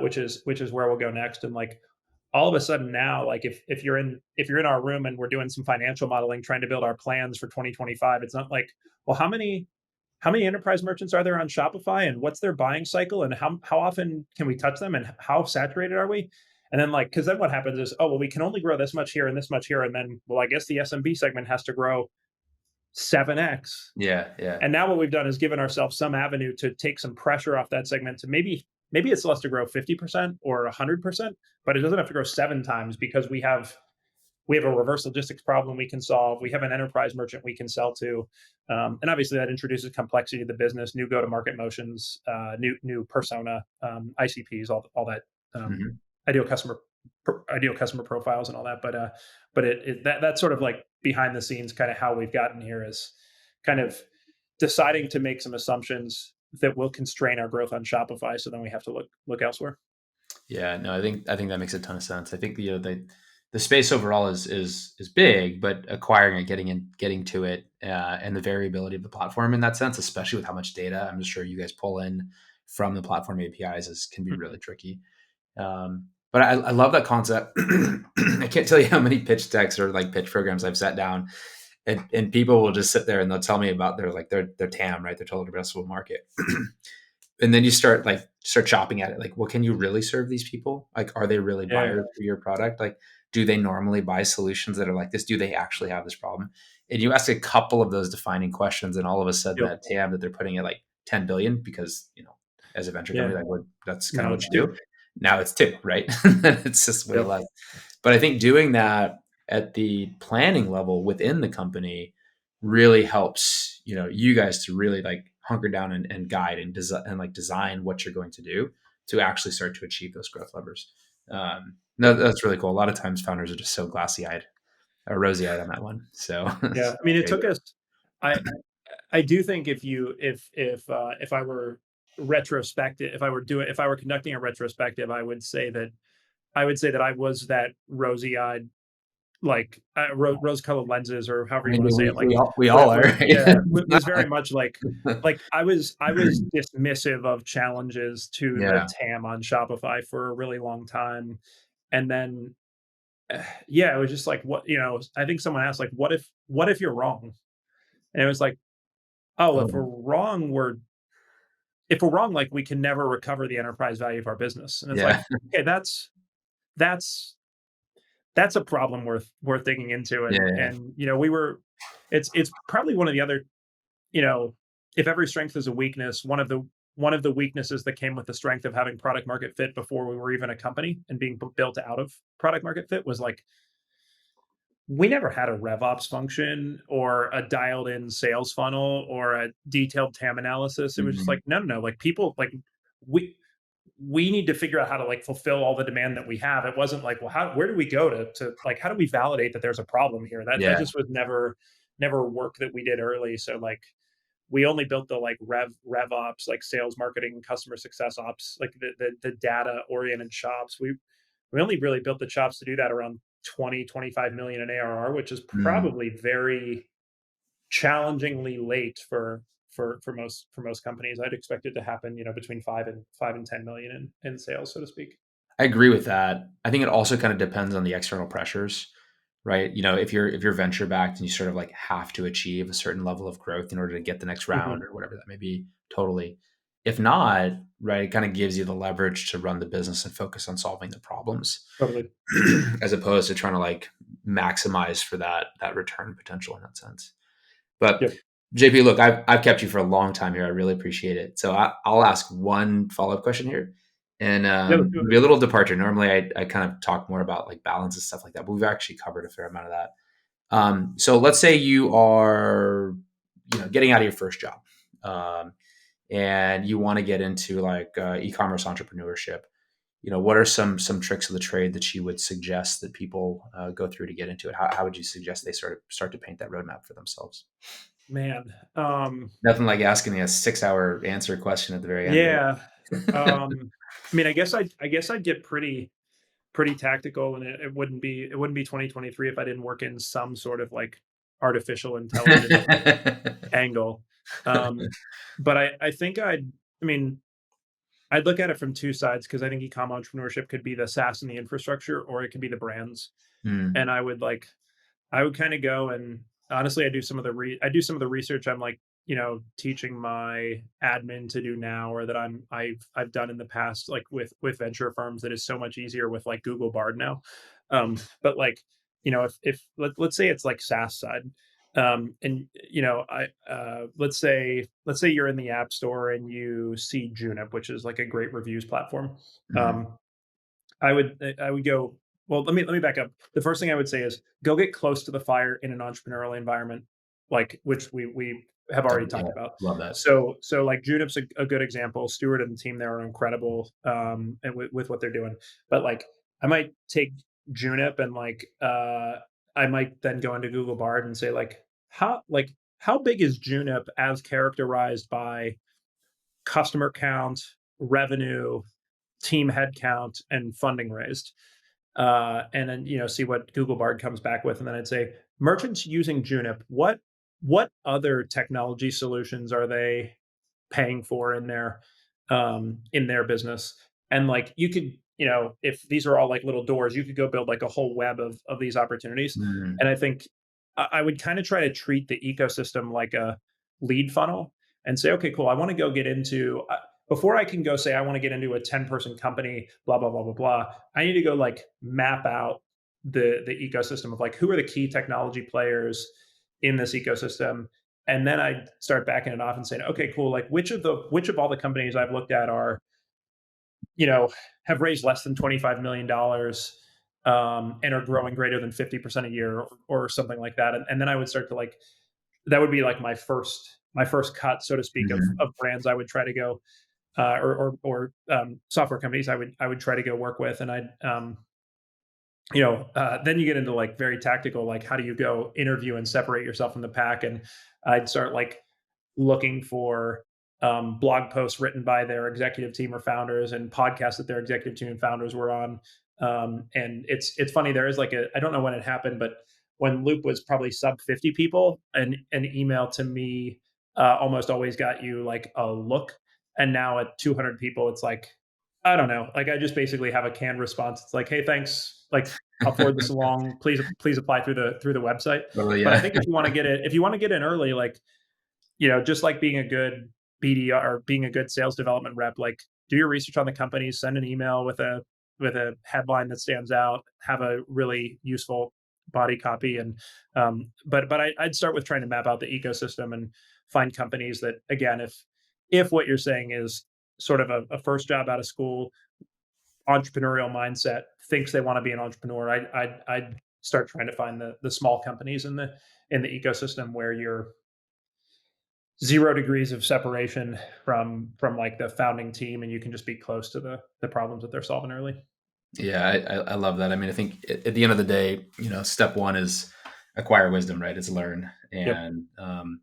which is where we'll go next. And like all of a sudden now, like if you're in our room and we're doing some financial modeling trying to build our plans for 2025, it's not like, well, how many enterprise merchants are there on Shopify, and what's their buying cycle, and how often can we touch them, and how saturated are we? And then like, because then what happens is, oh well, we can only grow this much here and this much here, and then, well, I guess the SMB segment has to grow 7x. yeah, yeah, And now what we've done is given ourselves some avenue to take some pressure off that segment to maybe it's less to grow 50% or 100%, but it doesn't have to grow 7 times because we have a reverse logistics problem we can solve. We have an enterprise merchant we can sell to, and obviously that introduces complexity to the business, new go-to-market motions, new persona, ICPs, all that, um, hmm ideal customer ideal customer profiles and all that. But that's sort of like behind the scenes, kind of how we've gotten here is kind of deciding to make some assumptions that will constrain our growth on Shopify. So then we have to look elsewhere. yeah. No, I think that makes a ton of sense. I think the space overall is big, but acquiring it, getting to it, and the variability of the platform in that sense, especially with how much data I'm sure you guys pull in from the platform APIs, can be really tricky. But I love that concept. I can't tell you how many pitch decks or like pitch programs I've sat down, and people will just sit there and they'll tell me about their TAM, right? Their total addressable market. And then you start chopping at it. Like, well, can you really serve these people? Like, are they really Yeah, buyers for your product? Like, do they normally buy solutions that are like this? Do they actually have this problem? And you ask a couple of those defining questions, and all of a sudden yep, that TAM that they're putting at like 10 billion, because as a venture yeah. company, that's kind of Now what it's you two. do. Now it's two, right? It's just way Yep. less. But I think doing that at the planning level within the company really helps, you guys to really like hunker down and guide and like design what you're going to do to actually start to achieve those growth levers. No, Yep. that's really cool. A lot of times founders are just so glassy eyed or rosy eyed on that one. So Yeah. I mean, it took us. I I do think if I were retrospective, if I were conducting a retrospective, I would say that I was that rosy eyed, like rose colored lenses, or however I you mean, want to say it. we Like, all we what all are, was right? yeah, It's was not- very much like I was dismissive of challenges to the yeah, TAM on Shopify for a really long time, and then yeah, it was just like, I think someone asked like, what if you're wrong, and it was like, oh, oh, if we're wrong, like we can never recover the enterprise value of our business. And it's like, yeah, okay, that's that's a problem worth digging into. yeah, And yeah. it's probably one of the other, you know, if every strength is a weakness, one of the weaknesses that came with the strength of having product market fit before we were even a company and being built out of product market fit was like, we never had a RevOps function or a dialed in sales funnel or a detailed TAM analysis. It was just Mhm. like, no, no, no. Like people, like we we need to figure out how to like fulfill all the demand that we have. It wasn't like, well, where do we go to like, how do we validate that there's a problem here? That Yeah. just was never work that we did early. So like, we only built the like rev ops, like sales, marketing, customer success ops, like the data oriented shops. We only really built the chops to do that around 20-25 million in ARR, which is Mm. probably very challengingly late for most companies. I'd expect it to happen, between 5 and 10 million in sales, so to speak. I agree with that. I think it also kind of depends on the external pressures, right? If you're venture backed and you sort of like have to achieve a certain level of growth in order to get the next round Mhm. or whatever that may be, totally. If not, right, it kind of gives you the leverage to run the business and focus on solving the problems Totally. as opposed to trying to like maximize for that return potential in that sense. But Yep. JP, look, I've kept you for a long time here. I really appreciate it. So I'll ask one follow up question here, and Yeah, let's do it'll it. be a little departure. Normally, I kind of talk more about like balance and stuff like that, but we've actually covered a fair amount of that. So let's say you are, getting out of your first job, and you want to get into like e-commerce entrepreneurship. What are some tricks of the trade that you would suggest that people go through to get into it? How would you suggest they start to paint that roadmap for themselves? Man. Nothing like asking me a 6-hour answer question at the very end, right? Yeah. I mean, I guess I'd get pretty tactical, and it wouldn't be 2023 if I didn't work in some sort of like artificial intelligence angle. Um, but I think I mean, I'd look at it from two sides because I think e-com entrepreneurship could be the SaaS and the infrastructure, or it could be the brands. Mm, And I would kind of go and honestly, I do some of the research I'm like, teaching my admin to do now, or that I've done in the past, like with venture firms, that is so much easier with like Google Bard now. But like, if let's say it's like SaaS side, and I let's say you're in the App Store and you see Junip, which is like a great reviews platform. mm, Um, I would go, well, let me back up. The first thing I would say is go get close to the fire in an entrepreneurial environment, like which we have already yeah, talked about. love that. So like Junip's a good example. Stewart and the team there are incredible, and with what they're doing. But like I might take Junip and like I might then go into Google Bard and say how big is Junip as characterized by customer count, revenue, team headcount, and funding raised, and then see what Google Bard comes back with, and then I'd say merchants using Junip. What other technology solutions are they paying for in their business? And like you could, if these are all like little doors, you could go build like a whole web of these opportunities. Mm, And I think I would kind of try to treat the ecosystem like a lead funnel and say, okay, cool. I want to go get into before I can go say I want to get into a 10-person company, blah blah blah blah blah. I need to go like map out the ecosystem of like who are the key technology players in this ecosystem, and then I start backing it off and saying, okay, cool. Like which of all the companies I've looked at are, you know, have raised less than $25 million, and are growing greater than 50% a year, or something like that. And then I would start to like that would be like my first cut, so to speak, mhm, of brands I would try to go, or software companies I would try to go work with. And then you get into like very tactical, like how do you go interview and separate yourself from the pack? And I'd start like looking for blog posts written by their executive team or founders, and podcasts that their executive team and founders were on. And it's funny. There is like I don't know when it happened, but when Loop was probably sub 50 people, an email to me almost always got you like a look. And now at 200 people, it's like, I don't know. Like I just basically have a canned response. It's like, hey, thanks. Like I'll forward this along. Please apply through the website. totally, But I yeah. think if you want to get in early, like just like being a good BDR or being a good sales development rep, like do your research on the company, send an email with a headline that stands out, have a really useful body copy, and but I'd start with trying to map out the ecosystem and find companies that, again, if what you're saying is sort of a first job out of school entrepreneurial mindset, thinks they want to be an entrepreneur, I'd start trying to find the small companies in the ecosystem where you're 0 degrees of separation from like the founding team, and you can just be close to the problems that they're solving early. Yeah, I love that. I mean, I think at the end of the day, step one is acquire wisdom, right? It's learn. Yep. And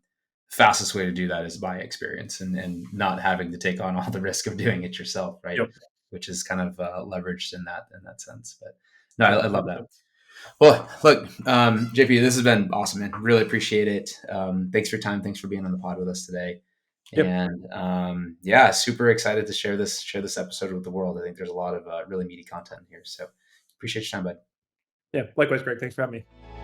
fastest way to do that is by experience and not having to take on all the risk of doing it yourself, right? Yep. Which is kind of leveraged in that sense. But no, Yep. I love that. Well, look, JP, this has been awesome, man. Really appreciate it. Thanks for your time. Thanks for being on the pod with us today. Yep. And yeah, super excited to share this episode with the world. I think there's a lot of really meaty content here. So appreciate your time, bud. Yeah. Likewise, Greg. Thanks for having me.